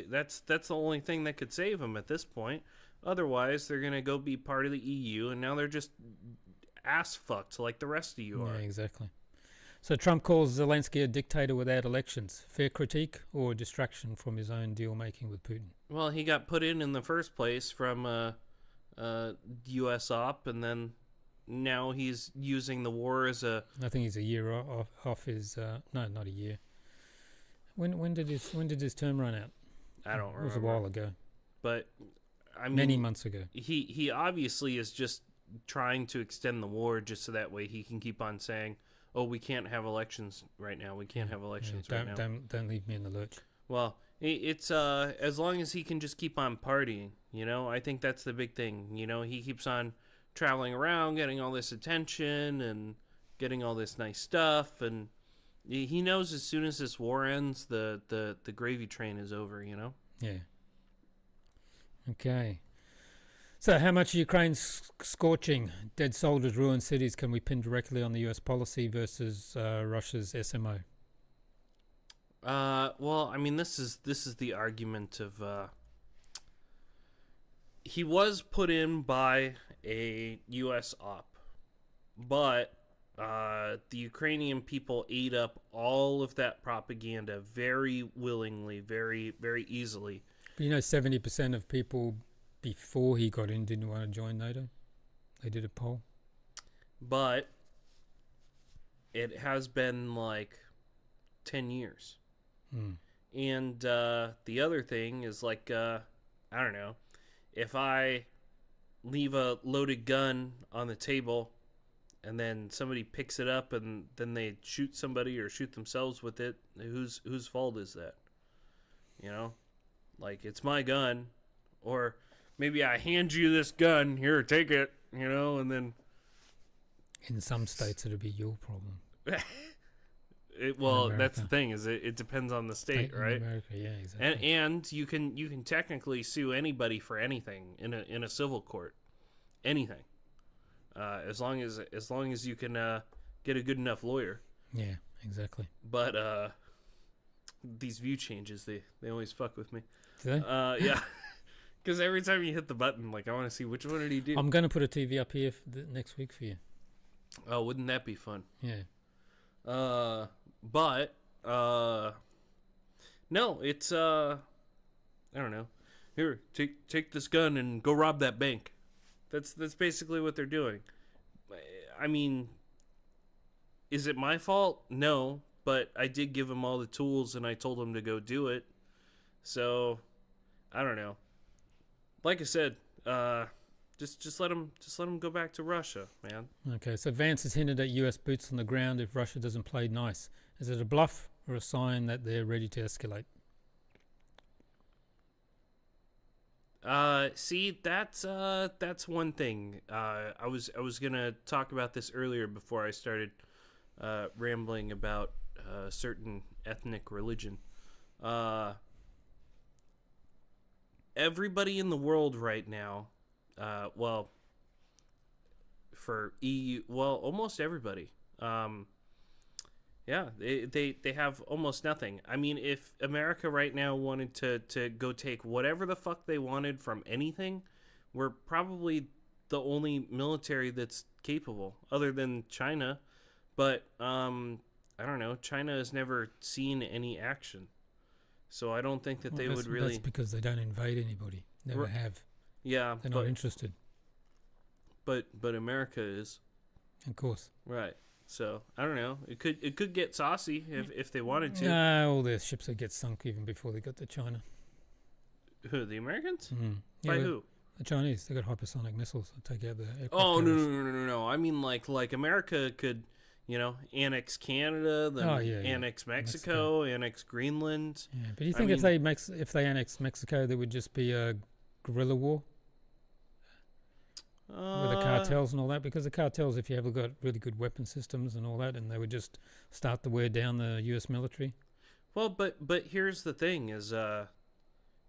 That's the only thing that could save them at this point. Otherwise, they're gonna go be part of the EU, and now they're just ass fucked like the rest of you are. Yeah, exactly. So Trump calls Zelensky a dictator without elections. Fair critique or a distraction from his own deal making with Putin? Well, he got put in the first place from U.S. op, and then now he's using the war as a. I think he's a year off his. No, not a year. When did his term run out? I don't remember. It was a while ago. But I mean, many months ago. He obviously is just trying to extend the war just so that way he can keep on saying, "Oh, we can't have elections right now. We can't have elections right now." Don't leave me in the lurch. Well, it's as long as he can just keep on partying, I think that's the big thing. He keeps on traveling around, getting all this attention and getting all this nice stuff, and He knows as soon as this war ends, the gravy train is over, you know? Yeah. Okay. So how much Ukraine's scorching, dead soldiers, ruined cities can we pin directly on the US policy versus Russia's SMO? Well, I mean, this is the argument of he was put in by a US op, but the Ukrainian people ate up all of that propaganda very willingly, very, very easily. But 70% of people before he got in didn't want to join NATO. They did a poll. But it has been like 10 years. And the other thing is like, I don't know, if I leave a loaded gun on the table and then somebody picks it up and then they shoot somebody or shoot themselves with it, whose fault is that? Like, it's my gun. Or maybe I hand you this gun, here, take it, and then... In some states, it'll be your problem. That's the thing, is it depends on the state, right? America, yeah, exactly. And you can technically sue anybody for anything in a civil court, anything, as long as you can get a good enough lawyer. Yeah, exactly. But these view changes, they always fuck with me. Do they? Yeah, because every time you hit the button, like, I want to see which one did he do. I'm going to put a TV up here next week for you. Oh, wouldn't that be fun? Yeah. But no, it's I don't know. Here, take this gun and go rob that bank. That's basically what they're doing. I mean, is it my fault? No, but I did give him all the tools and I told him to go do it. So, I don't know. Like I said, just let him go back to Russia, man. Okay, so Vance has hinted at US boots on the ground if Russia doesn't play nice. Is it a bluff or a sign that they're ready to escalate? See, that's one thing. I was gonna talk about this earlier before I started rambling about certain ethnic religion. Everybody in the world right now, for EU, almost everybody. Yeah, they have almost nothing. I mean, if America right now wanted to go take whatever the fuck they wanted from anything, we're probably the only military that's capable, other than China. But I don't know. China has never seen any action, so I don't think that they would really. That's because they don't invade anybody. Never have. Yeah, they're not interested. But America is. Of course. Right. So I don't know. It could get saucy if they wanted to. No, all their ships would get sunk even before they got to China. Who, the Americans? Mm-hmm. Yeah, by who? The Chinese. They got hypersonic missiles that take out the aircraft. Oh no! I mean, like America could, annex Canada, then annex Mexico, annex Greenland. Yeah, but do you think if they annex Mexico, there would just be a guerrilla war? With the cartels and all that, because the cartels, if you have got really good weapon systems and all that, and they would just start to wear down the U.S. military. Well, but here's the thing: is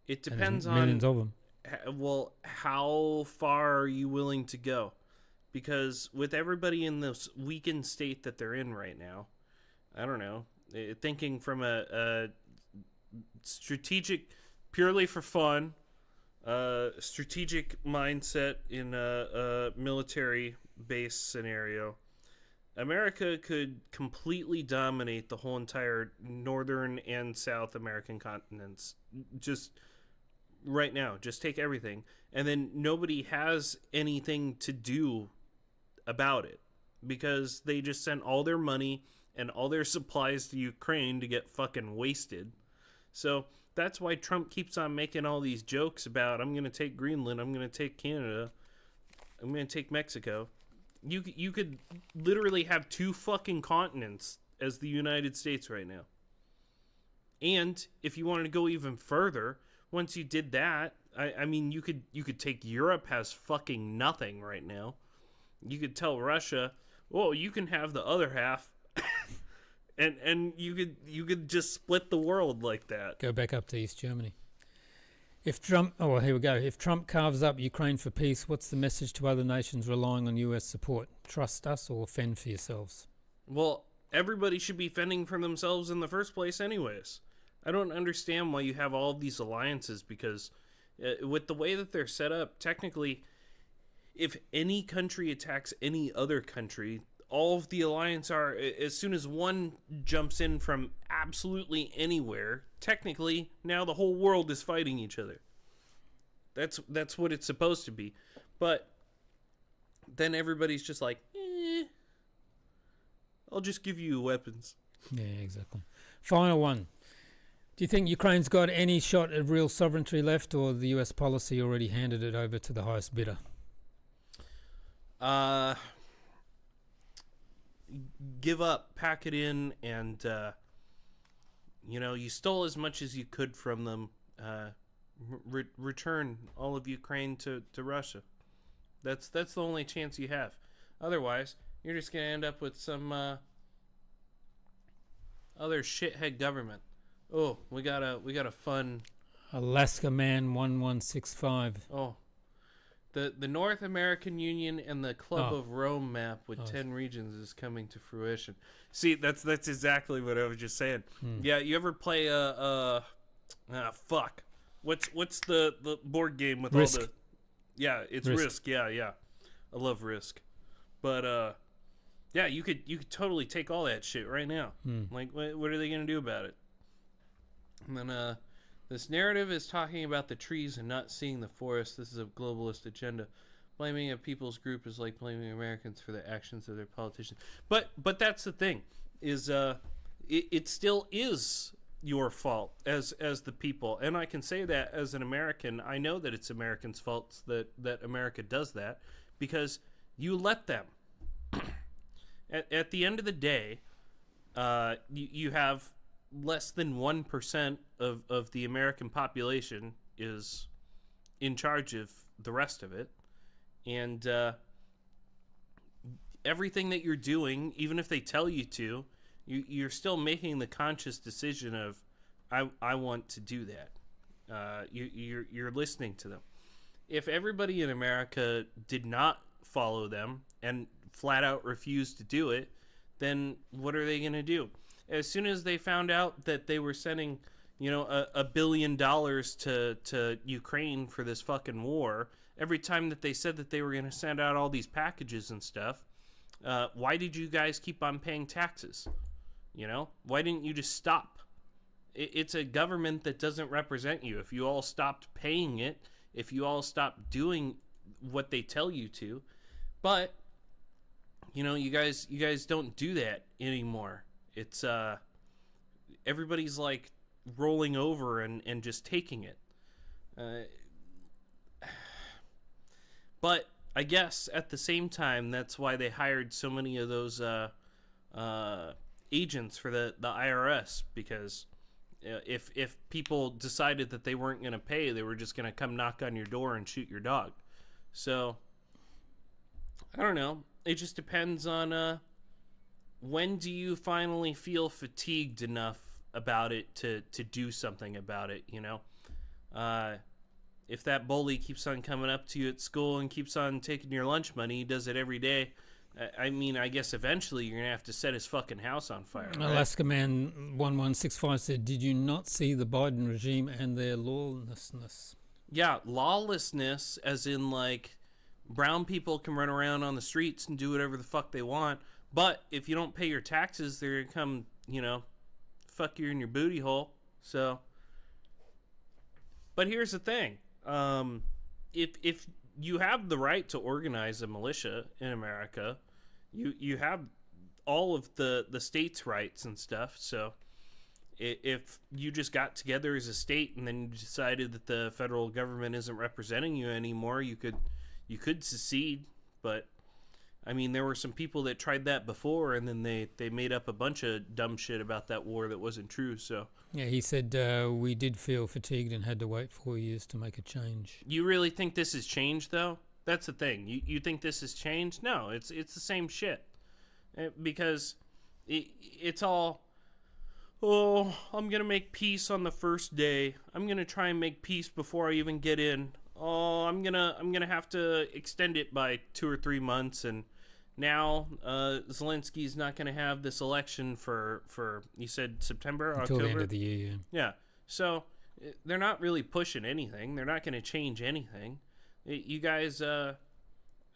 it depends on millions of them. Well, how far are you willing to go? Because with everybody in this weakened state that they're in right now, I don't know. Thinking from a strategic, purely for fun. Strategic mindset in a military base scenario, America could completely dominate the whole entire Northern and South American continents. Just right now, just take everything. And then nobody has anything to do about it because they just sent all their money and all their supplies to Ukraine to get fucking wasted. So that's why Trump keeps on making all these jokes about, I'm going to take Greenland, I'm going to take Canada, I'm going to take Mexico. You could literally have two fucking continents as the United States right now. And if you wanted to go even further, once you did that, I mean, you could take Europe has fucking nothing right now. You could tell Russia, well, you can have the other half. and you could just split the world like that. Go back up to East Germany. If Trump, oh, well, here we go. If Trump carves up Ukraine for peace, what's the message to other nations relying on US support? Trust us or fend for yourselves? Well, everybody should be fending for themselves in the first place anyways. I don't understand why you have all of these alliances, because with the way that they're set up, technically, if any country attacks any other country, all of the alliance are, as soon as one jumps in from absolutely anywhere, technically now the whole world is fighting each other. That's what it's supposed to be. But then everybody's just like, I'll just give you weapons. Yeah, exactly. Final one. Do you think Ukraine's got any shot at real sovereignty left, or the US policy already handed it over to the highest bidder? Give up, pack it in, and you stole as much as you could from them. Return all of Ukraine to Russia. That's the only chance you have. Otherwise, you're just gonna end up with some other shithead government. Oh, we got a fun Alaska Man 1165. Oh, the North American Union and the Club of Rome map with 10 regions is coming to fruition. See, that's exactly what I was just saying. Yeah, you ever play fuck? What's the board game with Risk. all the? Yeah, it's Risk. Yeah. I love Risk, but yeah, you could totally take all that shit right now. Like, what are they gonna do about it? And then this narrative is talking about the trees and not seeing the forest. This is a globalist agenda. Blaming a people's group is like blaming Americans for the actions of their politicians. But that's the thing, is it still is your fault as the people. And I can say that as an American. I know that it's Americans' fault that America does that, because you let them. At the end of the day, you have less than 1% of the American population is in charge of the rest of it. And everything that you're doing, even if they tell you to, you're still making the conscious decision of, I want to do that. You're listening to them. If everybody in America did not follow them and flat out refused to do it, then what are they going to do? As soon as they found out that they were sending, $1 billion to Ukraine for this fucking war, every time that they said that they were going to send out all these packages and stuff, why did you guys keep on paying taxes? Why didn't you just stop? It's a government that doesn't represent you. If you all stopped paying it, if you all stopped doing what they tell you to, but you guys don't do that anymore. It's everybody's like rolling over and just taking it. But I guess at the same time, that's why they hired so many of those agents for the IRS, because if people decided that they weren't going to pay, they were just going to come knock on your door and shoot your dog. So I don't know. It just depends on when do you finally feel fatigued enough about it to do something about it, If that bully keeps on coming up to you at school and keeps on taking your lunch money, he does it every day. I mean, I guess eventually you're going to have to set his fucking house on fire. Right? Alaska Man 1165 said, did you not see the Biden regime and their lawlessness? Yeah, lawlessness as in like brown people can run around on the streets and do whatever the fuck they want. But if you don't pay your taxes, they're going to come, fuck you in your booty hole. So, but here's the thing. If you have the right to organize a militia in America, you have all of the states' rights and stuff. So if you just got together as a state and then you decided that the federal government isn't representing you anymore, you could secede. But I mean, there were some people that tried that before, and then they made up a bunch of dumb shit about that war that wasn't true. So yeah, he said we did feel fatigued and had to wait 4 years to make a change. You really think this has changed, though? That's the thing. You think this has changed? No, it's the same shit. Because it's all oh, I'm going to make peace on the first day. I'm going to try and make peace before I even get in. Oh, I'm going to have to extend it by 2 or 3 months. And now Zelensky's not going to have this election for you said September, until October? the end of the year, yeah. Yeah. So they're not really pushing anything. They're not going to change anything. You guys, I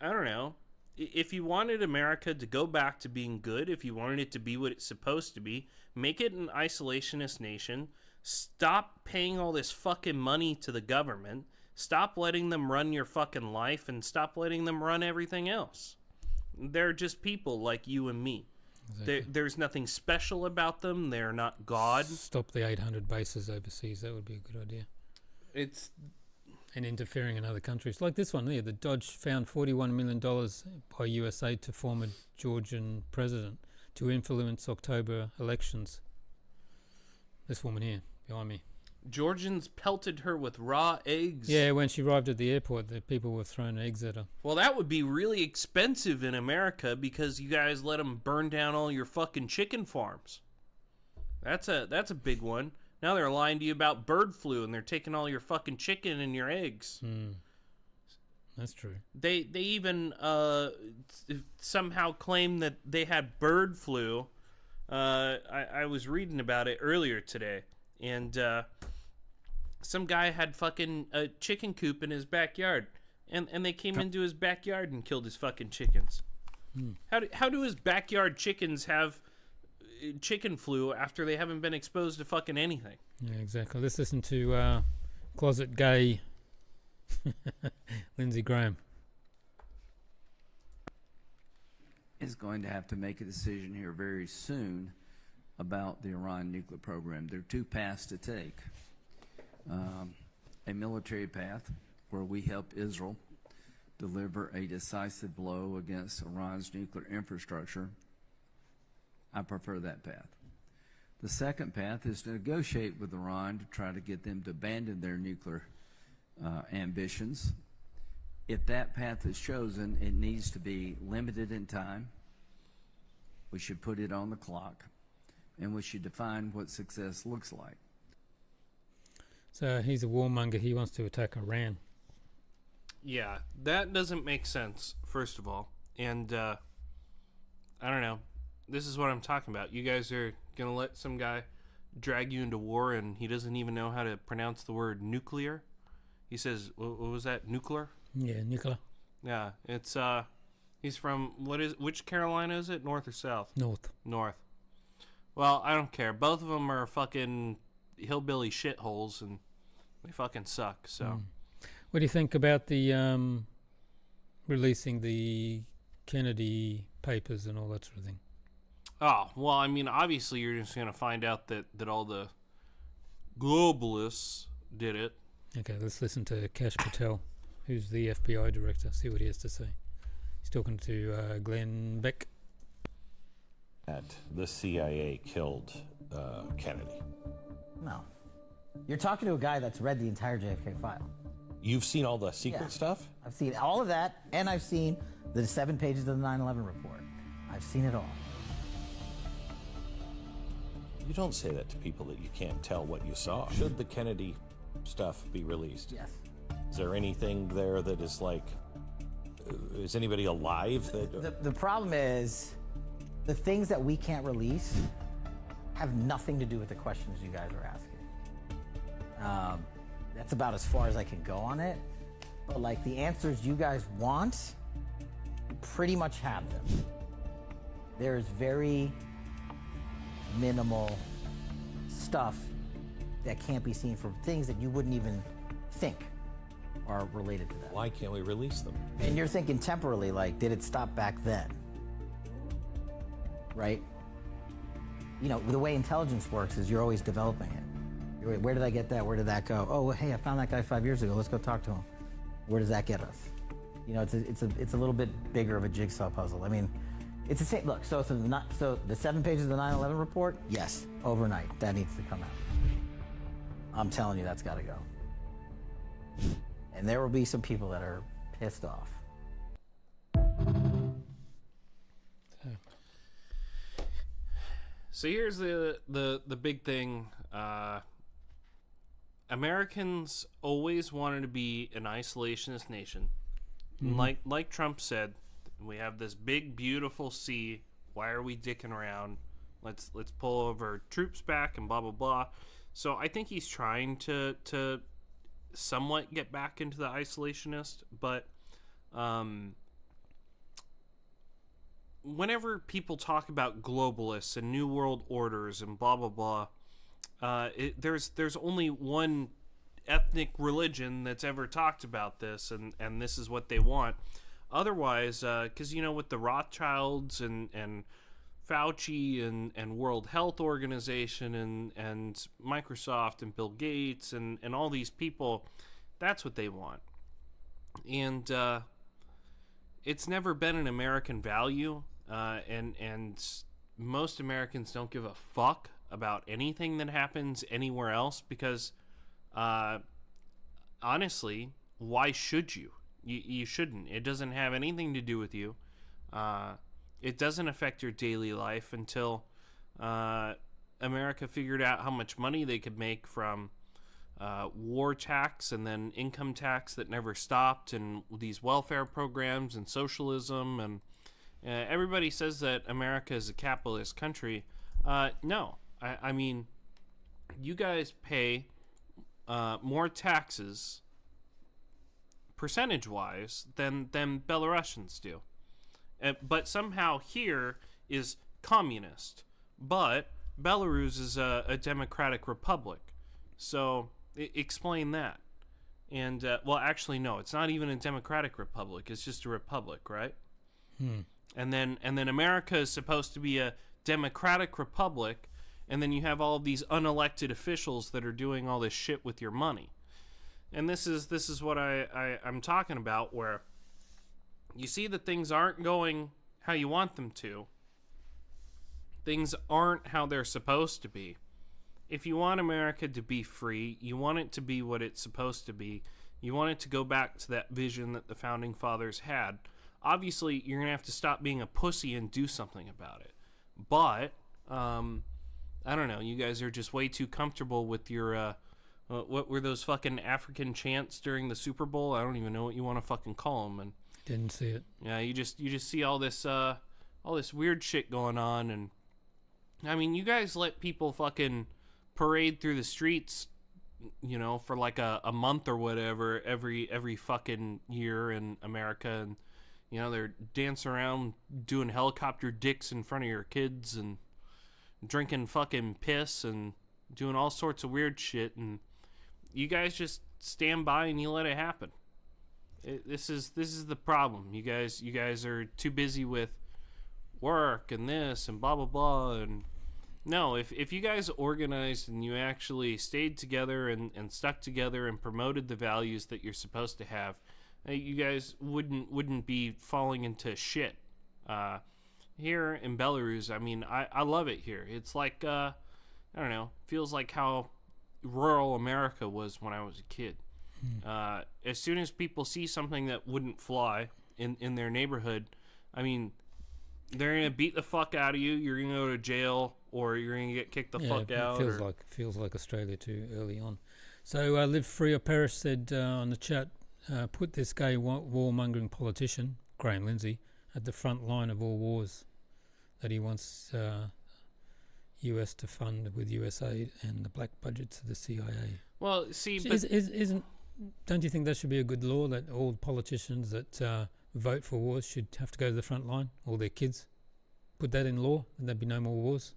don't know. If you wanted America to go back to being good, if you wanted it to be what it's supposed to be, make it an isolationist nation. Stop paying all this fucking money to the government. Stop letting them run your fucking life, and stop letting them run everything else. They're just people like you and me. Exactly. There's nothing special about them. They're not God. Stop the 800 bases overseas. That would be a good idea. And interfering in other countries. Like this one here. The Dodge found $41 million by US aid to former Georgian president to influence October elections. This woman here, behind me. Georgians pelted her with raw eggs. Yeah, when she arrived at the airport, the people were throwing eggs at her. Well, that would be really expensive in America because you guys let them burn down all your fucking chicken farms. That's a big one. Now they're lying to you about bird flu, and they're taking all your fucking chicken and your eggs. That's true. They even somehow claim that they had bird flu. I was reading about it earlier today, and some guy had fucking a chicken coop in his backyard, and they came into his backyard and killed his fucking chickens. How do his backyard chickens have chicken flu after they haven't been exposed to fucking anything? Yeah, exactly. Let's listen to closet gay Lindsey Graham. Is going to have to make a decision here very soon about the Iran nuclear program. There are two paths to take. A military path where we help Israel deliver a decisive blow against Iran's nuclear infrastructure. I prefer that path. The second path is to negotiate with Iran to try to get them to abandon their nuclear ambitions. If that path is chosen, it needs to be limited in time. We should put it on the clock, and we should define what success looks like. So he's a warmonger. He wants to attack Iran. Yeah, that doesn't make sense, first of all. And I don't know. This is what I'm talking about. You guys are going to let some guy drag you into war, and he doesn't even know how to pronounce the word nuclear. He says, what was that, nuclear? Yeah, nuclear. Yeah, it's, he's from, which Carolina is it, north or south? North. Well, I don't care. Both of them are fucking hillbilly shitholes, and they fucking suck, so. What do you think about the, releasing the Kennedy papers and all that sort of thing? Oh, well, I mean, obviously you're just going to find out that all the globalists did it. Okay, let's listen to Kash Patel, who's the FBI director, see what he has to say. He's talking to Glenn Beck. The CIA killed Kennedy. No. You're talking to a guy that's read the entire JFK file. You've seen all the secret stuff? I've seen all of that, and I've seen the 7 pages of the 9/11 report. I've seen it all. You don't say that to people that you can't tell what you saw. Should the Kennedy stuff be released? Yes. Is there anything there that is like, is anybody alive? The problem is, the things that we can't release have nothing to do with the questions you guys are asking. That's about as far as I can go on it. But like the answers you guys want, you pretty much have them. There's very minimal stuff that can't be seen from things that you wouldn't even think are related to that. Why can't we release them? And you're thinking temporally, like, did it stop back then? Right? You know, the way intelligence works is you're always developing it. Where did I get that? Where did that go? Oh, hey, I found that guy 5 years ago. Let's go talk to him. Where does that get us? You know, it's a little bit bigger of a jigsaw puzzle. I mean, it's the same. Look, so the 7 pages of the 9/11 report, yes, overnight, that needs to come out. I'm telling you, that's got to go. And there will be some people that are pissed off. So here's the big thing. Americans always wanted to be an isolationist nation. Like Trump said, we have this big, beautiful sea. Why are we dicking around? Let's pull over troops back and blah blah blah. So I think he's trying to somewhat get back into the isolationist, but whenever people talk about globalists and new world orders and blah blah blah, there's only one ethnic religion that's ever talked about this, and this is what they want. Otherwise, because with the Rothschilds and Fauci and World Health Organization and Microsoft and Bill Gates and all these people, that's what they want. And it's never been an American value, and most Americans don't give a fuck about anything that happens anywhere else because, honestly, why should you? You shouldn't. It doesn't have anything to do with you. It doesn't affect your daily life until America figured out how much money they could make from war tax and then income tax that never stopped and these welfare programs and socialism. And everybody says that America is a capitalist country. No. I mean, you guys pay more taxes percentage-wise than Belarusians do. But somehow here is communist. But Belarus is a democratic republic. So explain that. And, well, actually, no, it's not even a democratic republic. It's just a republic, right? And then America is supposed to be a democratic republic, and then you have all of these unelected officials that are doing all this shit with your money. And this is what I'm talking about, where you see that things aren't going how you want them to. Things aren't how they're supposed to be. If you want America to be free, you want it to be what it's supposed to be. You want it to go back to that vision that the Founding Fathers had. Obviously, you're going to have to stop being a pussy and do something about it. But, I don't know, you guys are just way too comfortable with your, what were those fucking African chants during the Super Bowl? I don't even know what you want to fucking call them. And didn't see it. Yeah, you just see all this weird shit going on, and I mean, you guys let people fucking parade through the streets, for like a month or whatever every fucking year in America, and they're dancing around doing helicopter dicks in front of your kids and drinking fucking piss and doing all sorts of weird shit, and you guys just stand by and you let it happen. This is the problem. You guys are too busy with work and this and blah blah blah. And no, if you guys organized and you actually stayed together and stuck together and promoted the values that you're supposed to have, you guys wouldn't be falling into shit. Here in Belarus, I mean, I love it here. It's like I don't know, feels like how rural America was when I was a kid. As soon as people see something that wouldn't fly in their neighborhood, I mean, they're gonna beat the fuck out of you. You're gonna go to jail, or you're gonna get kicked the fuck out. Feels like Australia too early on. So Live Free or Perish said on the chat, put this gay warmongering politician Graham Lindsay at the front line of all wars that he wants US to fund with US aid and the black budgets of the CIA. Well, see, but don't you think that should be a good law that all politicians that vote for wars should have to go to the front line, all their kids? Put that in law, and there'd be no more wars.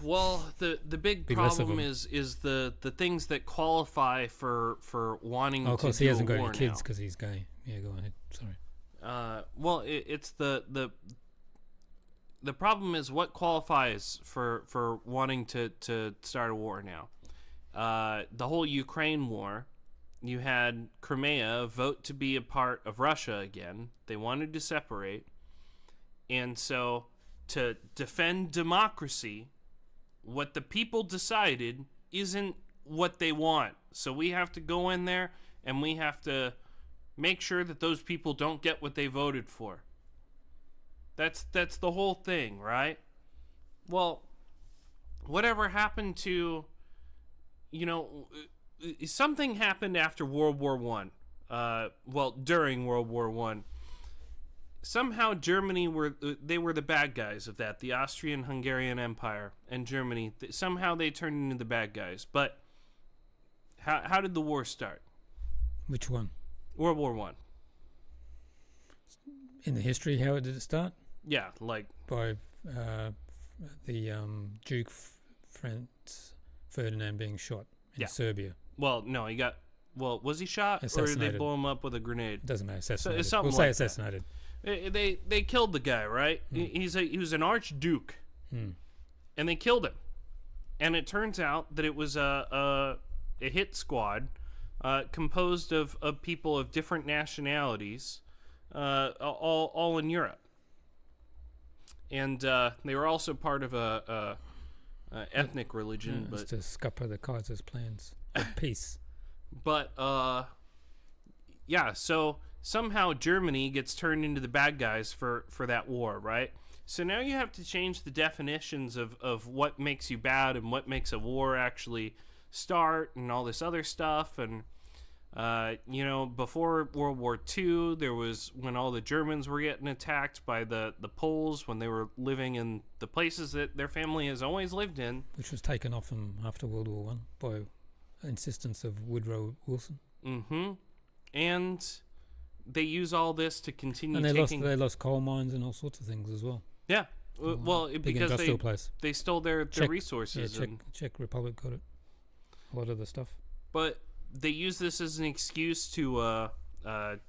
Well, the big problem is the things that qualify for wanting to do a war now. Of course, he hasn't got any kids because he's gay. Yeah, go ahead. Sorry. Well, it's the problem is what qualifies for wanting to start a war now. The whole Ukraine war, you had Crimea vote to be a part of Russia again. They wanted to separate. And so to defend democracy, what the people decided isn't what they want. So we have to go in there and we have to make sure that those people don't get what they voted for. That's the whole thing, right? Well, whatever happened to, you know, something happened after World War One. Well, during World War One. Somehow Germany were the bad guys of that. The Austrian-Hungarian Empire and Germany. Somehow they turned into the bad guys. But how did the war start? Which one? World War One. In the history, how did it start? Yeah, like by the Duke Franz Ferdinand being shot in Serbia. Well, no, he got. Well, was he shot, or did they blow him up with a grenade? Doesn't matter. Assassinated. So, we'll say assassinated. They killed the guy, right? He was an archduke, and they killed him. And it turns out that it was a hit squad composed of people of different nationalities, all in Europe. And they were also part of a ethnic religion, but to scupper the Kaiser's plans of peace. But yeah, so somehow Germany gets turned into the bad guys for that war, right? So now you have to change the definitions of what makes you bad and what makes a war actually start and all this other stuff. And you know, before World War II, there was when all the Germans were getting attacked by the Poles when they were living in the places that their family has always lived in. Which was taken off them after World War One by insistence of Woodrow Wilson. Mm-hmm. And they use all this to continue and taking... they lost coal mines and all sorts of things as well. Yeah. Well, because they stole their resources. Yeah, Czech Republic got it. A lot of the stuff. But they use this as an excuse to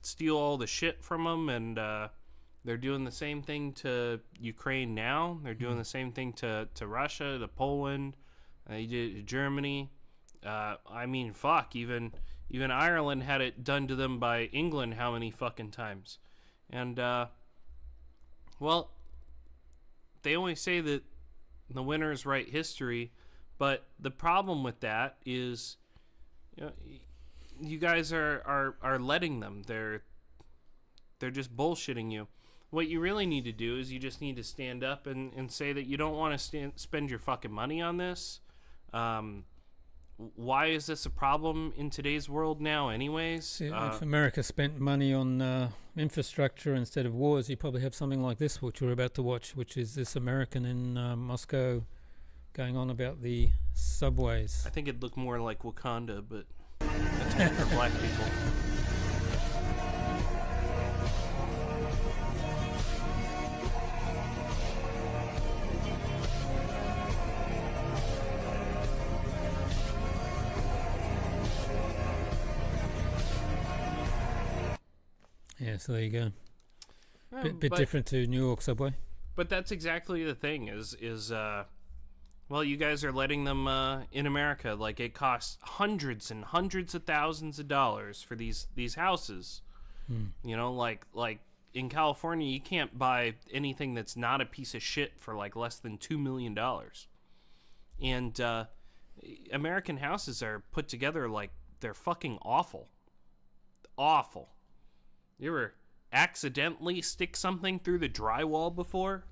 steal all the shit from them, and they're doing the same thing to Ukraine now. They're doing the same thing to Russia, to Poland, they did to Germany. I mean, fuck, even Ireland had it done to them by England how many fucking times? And, well, they always say that the winners write history, but the problem with that is, you know, you guys are letting them. They're just bullshitting you. What you really need to do is you just need to stand up and say that you don't want to spend your fucking money on this. Why is this a problem in today's world now anyways? If America spent money on infrastructure instead of wars, you probably have something like this, which we're about to watch, which is this American in Moscow going on about the subways. I think it'd look more like Wakanda, but that's only for black people. Yeah, so there you go. Bit different to New York subway. But that's exactly the thing is well, you guys are letting them in America, like it costs hundreds and hundreds of thousands of dollars for these houses. You know, like in California, you can't buy anything that's not a piece of shit for like less than $2 million. And American houses are put together like they're fucking awful. Awful. You ever accidentally stick something through the drywall before?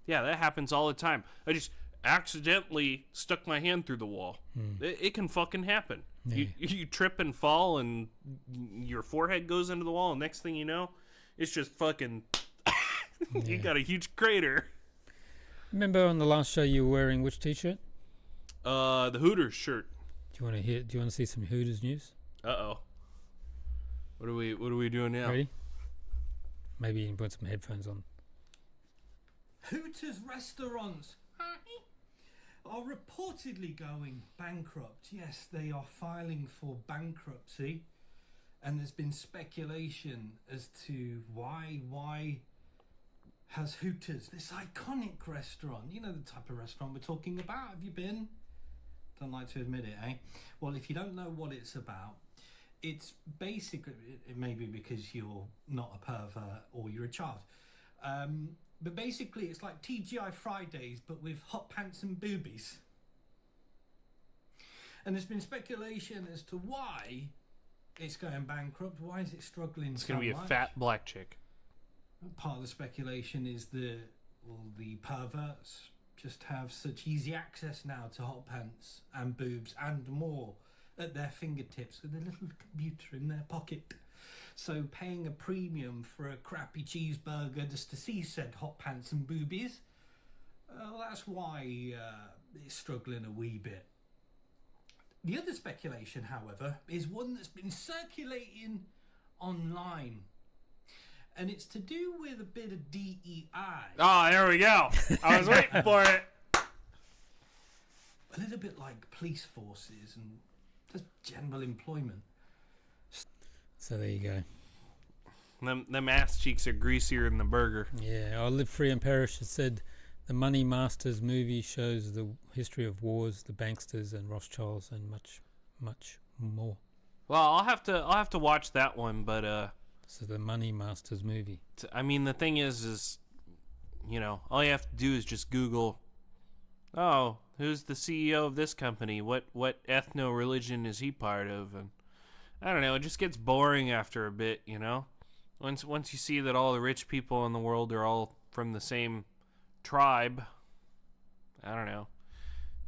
Yeah, that happens all the time. I just accidentally stuck my hand through the wall. It can fucking happen. Yeah. You trip and fall and your forehead goes into the wall, and next thing you know, it's just fucking you got a huge crater. Remember on the last show you were wearing which t-shirt? The Hooters shirt. Do you want to see some Hooters news? Uh-oh. What are we doing now? Ready? Maybe you can put some headphones on. Hooters restaurants are reportedly going bankrupt. Yes, they are filing for bankruptcy, and there's been speculation as to why has Hooters, this iconic restaurant, you know the type of restaurant we're talking about, have you been? Don't like to admit it, eh? Well, if you don't know what it's about, it's basically, it may be because you're not a pervert or you're a child, but basically it's like TGI Fridays but with hot pants and boobies. And there's been speculation as to why it's going bankrupt. Why is it struggling? It's going to be a fat black chick. Part of the speculation is the perverts just have such easy access now to hot pants and boobs and more at their fingertips with a little computer in their pocket. So paying a premium for a crappy cheeseburger just to see said hot pants and boobies, well, that's why it's struggling a wee bit. The other speculation, however, is one that's been circulating online. And it's to do with a bit of DEI. Oh, there we go. I was waiting for it. A little bit like police forces and just general employment. So there you go. Them ass cheeks are greasier than the burger. Yeah, I'll Live Free and Perish has said the Money Masters movie shows the history of wars, the banksters and Rothschilds, and much, much more. Well, I'll have to watch that one, but So the Money Masters movie. I mean, the thing is, you know, all you have to do is just Google, oh, who's the CEO of this company? What ethno-religion is he part of? And I don't know, it just gets boring after a bit, you know? Once you see that all the rich people in the world are all from the same tribe, I don't know.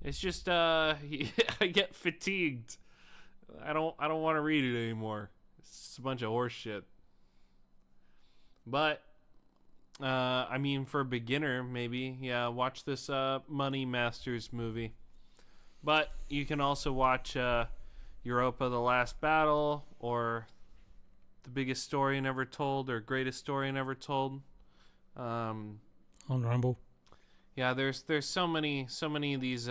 It's just I get fatigued. I don't want to read it anymore. It's just a bunch of horse shit. But I mean, for a beginner, maybe, yeah, watch this Money Masters movie. But you can also watch Europa: The Last Battle, or The Biggest Story Never Told, or Greatest Story Never Told. On Rumble. Yeah, there's so many of these.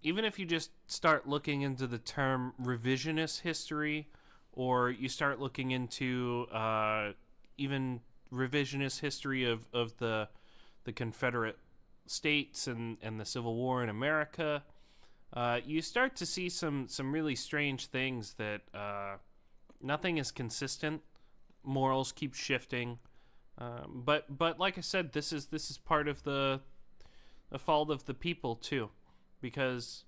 Even if you just start looking into the term revisionist history, or you start looking into even revisionist history of the Confederate States and the Civil War in America, you start to see some really strange things that nothing is consistent. Morals keep shifting. But like I said, this is part of the fault of the people too, because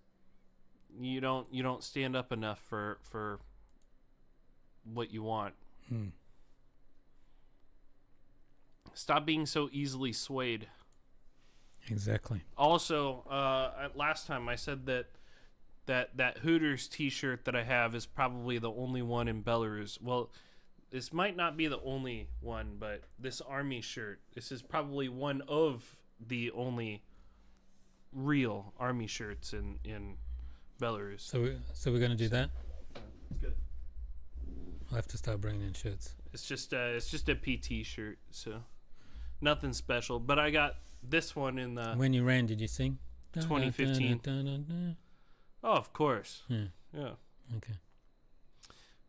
you don't stand up enough for what you want. Stop being so easily swayed. Exactly. Also, last time I said that Hooters T-shirt that I have is probably the only one in Belarus. Well, this might not be the only one, but this army shirt, this is probably one of the only real army shirts in Belarus. So we're gonna do that. It's good. I'll have to start bringing in shirts. It's just a PT shirt, so nothing special. But I got this one in the. When you ran, did you sing? 2015. Oh, of course. Yeah. Okay.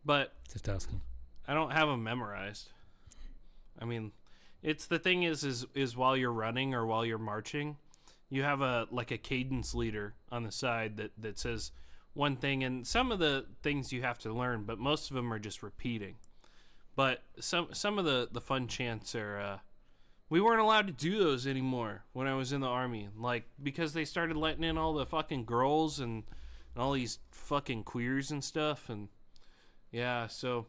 But just asking. I don't have them memorized. I mean, it's the thing is while you're running or while you're marching, you have a cadence leader on the side that says one thing, and some of the things you have to learn, but most of them are just repeating. But some of the fun chants are we weren't allowed to do those anymore when I was in the army, like because they started letting in all the fucking girls and all these fucking queers and stuff, and yeah, so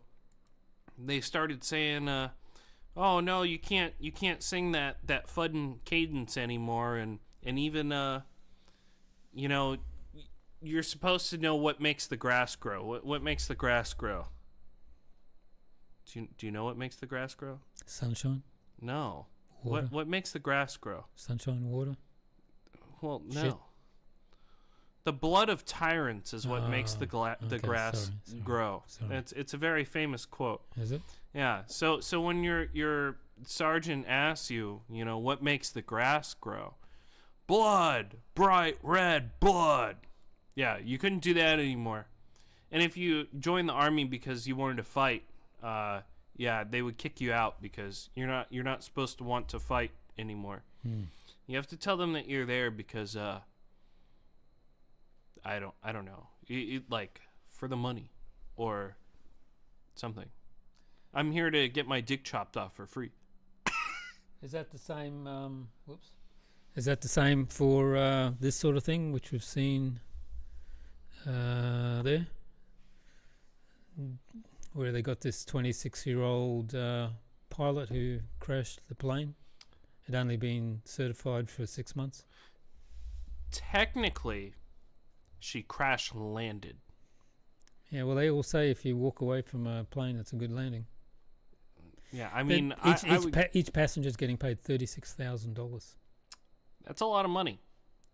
they started saying, "Oh no, you can't sing that fuddin' cadence anymore," and even you know, you're supposed to know what makes the grass grow. What makes the grass grow? Do you know what makes the grass grow? Sunshine. No. Water. What makes the grass grow? Sunshine, water. Well, no. Shit. The blood of tyrants is what makes the grass sorry. grow. It's a very famous quote. Is it? Yeah. So when your sergeant asks you, what makes the grass grow? Blood, bright red blood. Yeah, you couldn't do that anymore. And if you joined the army because you wanted to fight, yeah, they would kick you out because you're not supposed to want to fight anymore. You have to tell them that you're there because I don't know, like for the money or something. I'm here to get my dick chopped off for free. Is that the same? Is that the same for this sort of thing, which we've seen there, where they got this 26-year-old pilot who crashed the plane had only been certified for 6 months? Technically, she crash landed. Yeah, well, they all say if you walk away from a plane, it's a good landing. Yeah, I mean, each passenger's getting paid $36,000. That's a lot of money,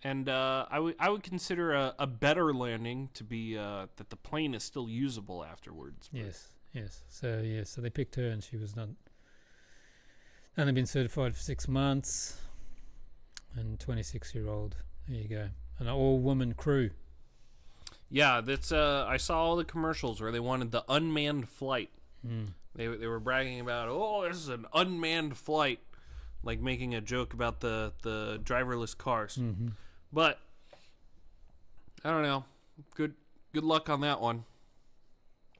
and I would consider a better landing to be that the plane is still usable afterwards. Yes. So they picked her, and she was not only been certified for 6 months, and 26-year-old. There you go, an all-woman crew. Yeah, that's. I saw all the commercials where they wanted the unmanned flight. Mm. They were bragging about, oh, this is an unmanned flight, like making a joke about the driverless cars. Mm-hmm. But I don't know. Good luck on that one.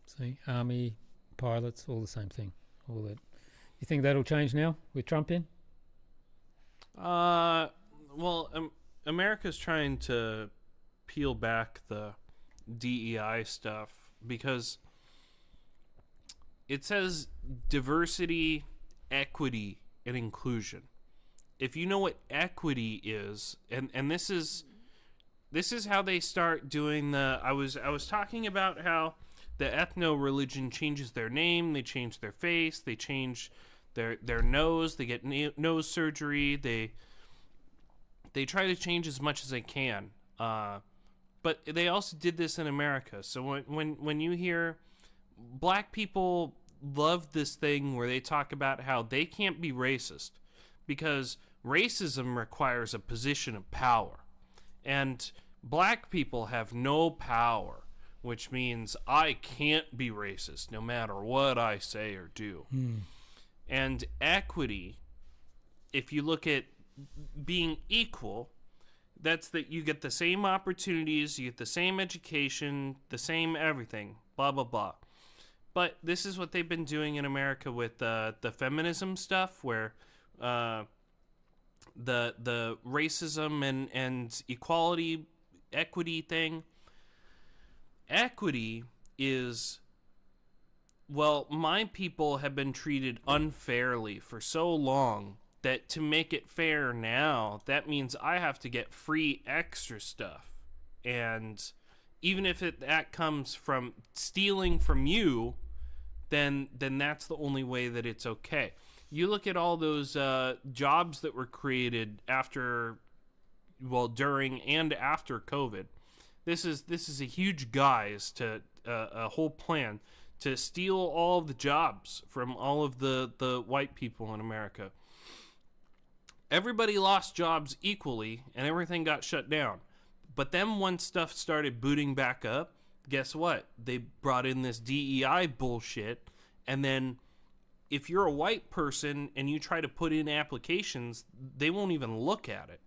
See, army, pilots, all the same thing. All that. You think that'll change now with Trump in? Well, America's trying to peel back the DEI stuff because it says diversity, equity, and inclusion. If you know what equity is, and this is how they start doing the. I was talking about how the ethno-religion changes their name, they change their face, they change their nose, they get nose surgery, they try to change as much as they can. But they also did this in America. So when you hear black people love this thing where they talk about how they can't be racist because racism requires a position of power. And black people have no power, which means I can't be racist no matter what I say or do. And equity, if you look at being equal, that's that you get the same opportunities, you get the same education, the same everything, blah, blah, blah. But this is what they've been doing in America with the feminism stuff, where the racism and equality, equity thing. Equity is, well, my people have been treated unfairly for so long that to make it fair now, that means I have to get free extra stuff. And even if that comes from stealing from you, then that's the only way that it's okay. You look at all those jobs that were created after, well, during and after COVID. This is a huge guise to a whole plan to steal all of the jobs from all of the white people in America. Everybody lost jobs equally, and everything got shut down. But then once stuff started booting back up, guess what? They brought in this DEI bullshit, and then if you're a white person and you try to put in applications, they won't even look at it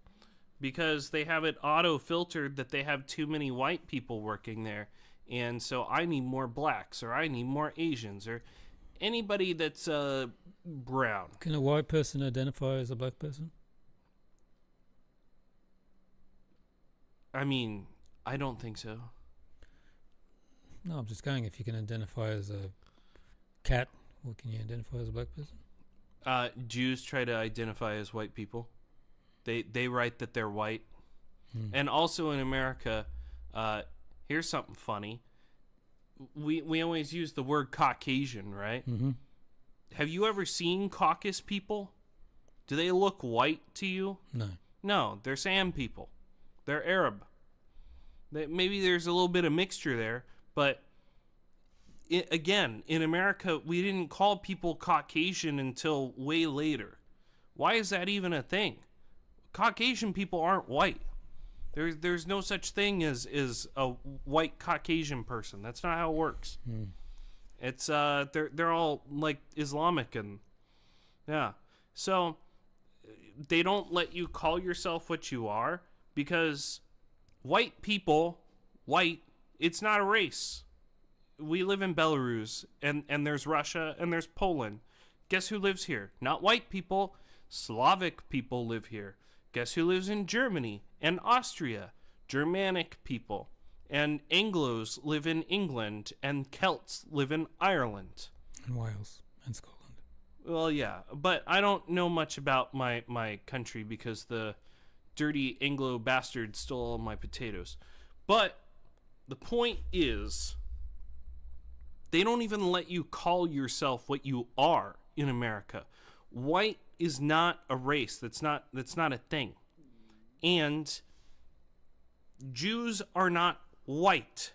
because they have it auto-filtered that they have too many white people working there. And so I need more blacks, or I need more Asians, or anybody that's brown. Can a white person identify as a black person? I mean, I don't think so. No, I'm just going, if you can identify as a cat, well, can you identify as a black person? Jews try to identify as white people. They write that they're white. And also in America, here's something funny. We always use the word Caucasian, right? Mm-hmm. Have you ever seen Caucasus people? Do they look white to you? No. No, they're Sam people. They're Arab. Maybe there's a little bit of mixture there, but again, in America, we didn't call people Caucasian until way later. Why is that even a thing? Caucasian people aren't white. There's no such thing as a white Caucasian person. That's not how it works. It's they're all like Islamic, and yeah. So they don't let you call yourself what you are because white people, it's not a race. We live in Belarus, and there's Russia, and there's Poland. Guess who lives here? Not white people. Slavic people live here. Guess who lives in Germany and Austria? Germanic people. And Anglos live in England, and Celts live in Ireland. And Wales and Scotland. Well, yeah, but I don't know much about my country because the dirty Anglo bastard stole all my potatoes. But the point is, they don't even let you call yourself what you are in America. White is not a race. That's not a thing. And Jews are not white.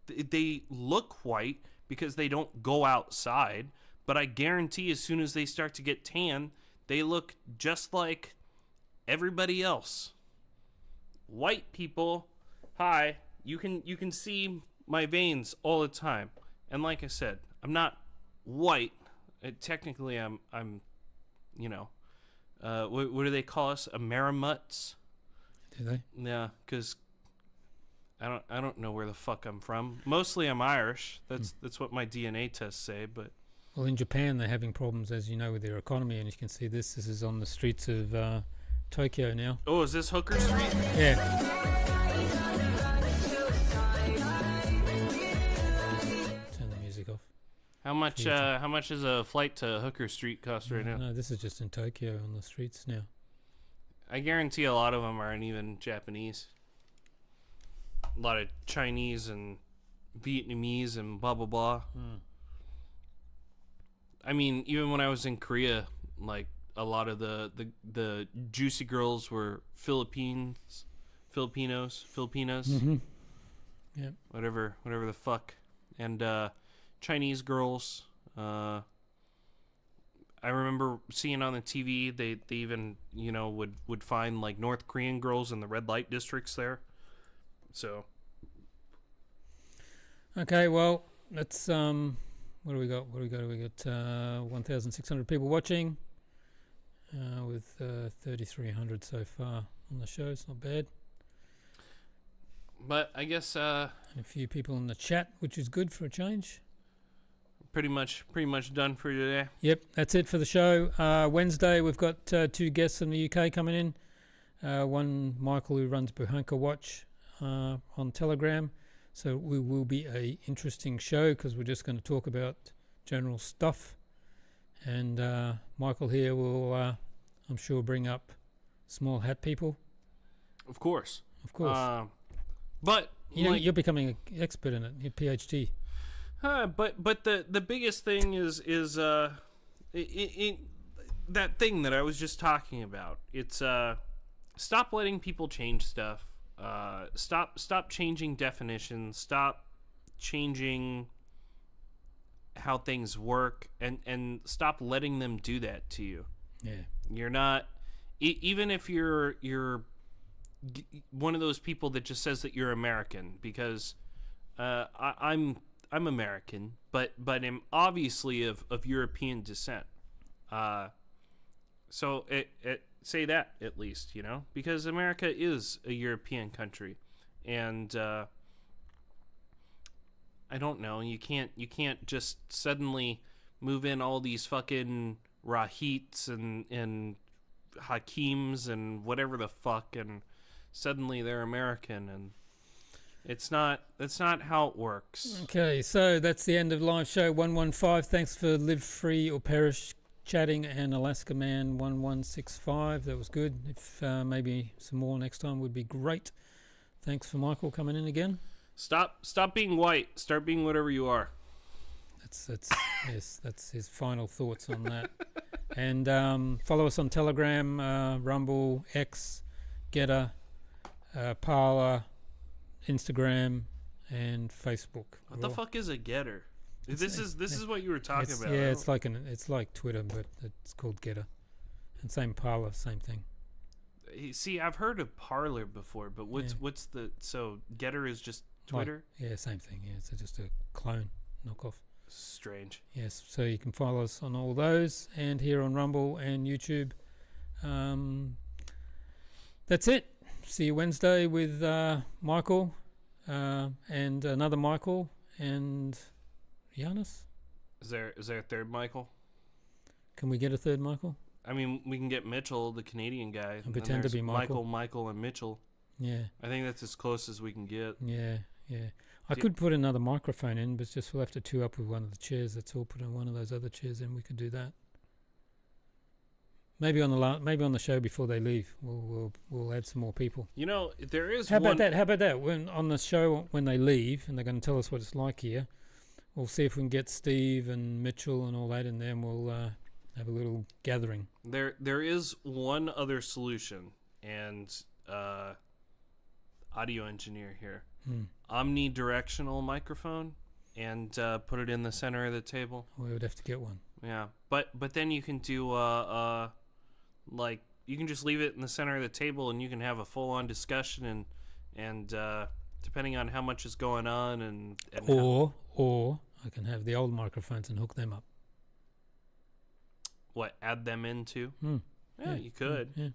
They look white because they don't go outside, but I guarantee as soon as they start to get tan, they look just like everybody else. White people, hi, you can see my veins all the time. And like I said, I'm not white. Technically I'm you know, what do they call us? Amerimuts? Do they? Yeah, cuz I don't know where the fuck I'm from. Mostly I'm Irish. That's what my DNA tests say, but Well, in Japan, they're having problems, as you know, with their economy, and you can see this. This is on the streets of Tokyo now. Oh, is this Hooker Street? Yeah. Turn the music off. How much does a flight to Hooker Street cost right now? No, this is just in Tokyo on the streets now. I guarantee a lot of them aren't even Japanese. A lot of Chinese and Vietnamese and blah blah blah. I mean, even when I was in Korea, like a lot of the juicy girls were Filipinos. Mm-hmm. Yeah. Whatever the fuck. And Chinese girls. I remember seeing on the TV they even, you know, would find like North Korean girls in the red light districts there. So okay, well, let's what do we got? We got 1,600 people watching, with 3,300 so far on the show. It's not bad. But I guess and a few people in the chat, which is good for a change. Pretty much done for today. Yep, that's it for the show. Wednesday, we've got 2 guests from the UK coming in. One, Michael, who runs Buhanka Watch on Telegram. So we will be a interesting show because we're just going to talk about general stuff. And Michael here will, I'm sure, bring up small hat people. Of course. But you're becoming an expert in it. You're PhD. But the biggest thing is that thing that I was just talking about. It's stop letting people change stuff. Stop changing definitions. Stop changing how things work, and stop letting them do that to you. Yeah, you're not. Even if you're one of those people that just says that you're American, because I'm American, but am obviously of European descent. So say that at least, you know, because America is a European country, and I don't know. You can't just suddenly move in all these fucking Rahits and Hakims and whatever the fuck, and suddenly they're American, and that's not how it works. Okay, so that's the end of live show 115. Thanks for Live Free or Perish chatting, and Alaska Man 1165. That was good. If maybe some more next time would be great. Thanks for Michael coming in again. Stop being white. Start being whatever you are. That's yes. That's his final thoughts on that. And follow us on Telegram, Rumble, X, Getter, Parler, Instagram, and Facebook. What the fuck is a Getter? This is what you were talking about. Yeah, it's like Twitter, but it's called Getter. And same Parler, same thing. See, I've heard of Parler before, but what's the Getter is just Twitter? Yeah, same thing. Yeah, it's just a clone knockoff. Strange. Yes, so you can follow us on all those, and here on Rumble and YouTube. That's it. See you Wednesday with Michael and another Michael and Giannis. Is there a third Michael? Can we get a third Michael? I mean, we can get Mitchell, the Canadian guy. And pretend to be Michael. Michael, and Mitchell. Yeah. I think that's as close as we can get. Yeah, Yeah. I could put another microphone in, but just we'll have to two up with one of the chairs. That's all. Put in one of those other chairs, and we could do that. Maybe on the show before they leave, we'll add some more people. You know, there is. How about that? When on the show when they leave and they're going to tell us what it's like here, we'll see if we can get Steve and Mitchell and all that in there, and we'll have a little gathering. There is one other solution, and audio engineer here, omnidirectional microphone, and put it in the center of the table. We would have to get one. Yeah, but then you can do like you can just leave it in the center of the table, and you can have a full-on discussion, and depending on how much is going on, and or I can have the old microphones and hook them up. What, add them into? Yeah, you could. Yeah.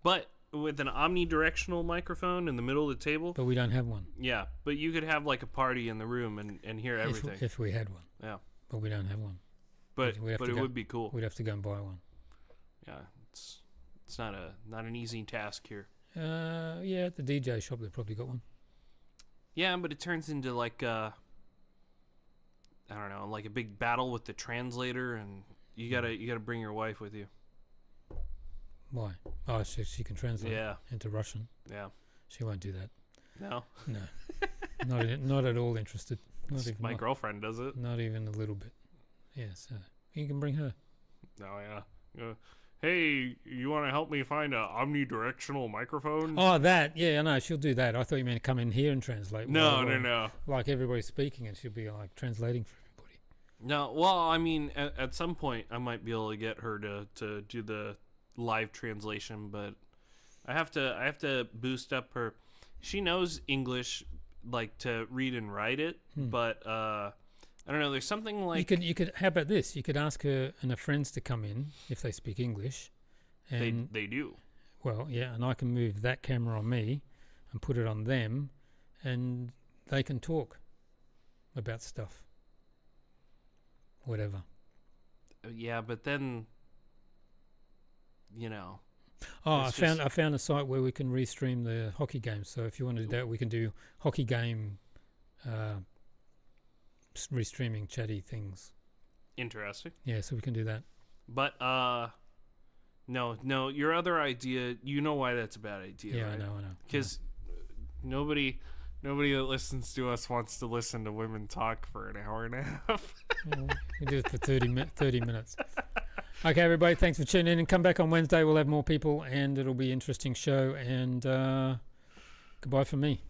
But with an omnidirectional microphone in the middle of the table. But we don't have one. Yeah, but you could have like a party in the room and hear everything. If we had one. Yeah. But we don't have one. But it would be cool. We'd have to go and buy one. Yeah, it's not an easy task here. Yeah, at the DJ shop they probably got one. Yeah, but it turns into like I don't know, like a big battle with the translator, and you gotta bring your wife with you. Why? Oh, she can translate into Russian. Yeah. She won't do that. No. No. Not at all interested. My girlfriend does it. Not even a little bit. Yes, you can bring her. Oh yeah. Hey, you want to help me find a omnidirectional microphone? Oh, that. Yeah, I know. She'll do that. I thought you meant come in here and translate. No. Like everybody's speaking, and she'll be like translating for everybody. No, well, I mean, at some point, I might be able to get her to do the live translation, but I have to boost up her. She knows English, like to read and write it, but I don't know. There's something like you could. How about this? You could ask her and her friends to come in if they speak English. And they do. Well, yeah, and I can move that camera on me and put it on them, and they can talk about stuff. Whatever. Yeah, but then, you know. Oh, I found a site where we can restream the hockey games. So if you want to do that, we can do hockey game restreaming chatty things. Interesting. Yeah, so we can do that. But no, your other idea, you know why that's a bad idea, yeah, right? I know. Because nobody that listens to us wants to listen to women talk for an hour and a half. We do it for 30 minutes. Okay, everybody, thanks for tuning in, and come back on Wednesday. We'll have more people, and it'll be an interesting show, and goodbye from me.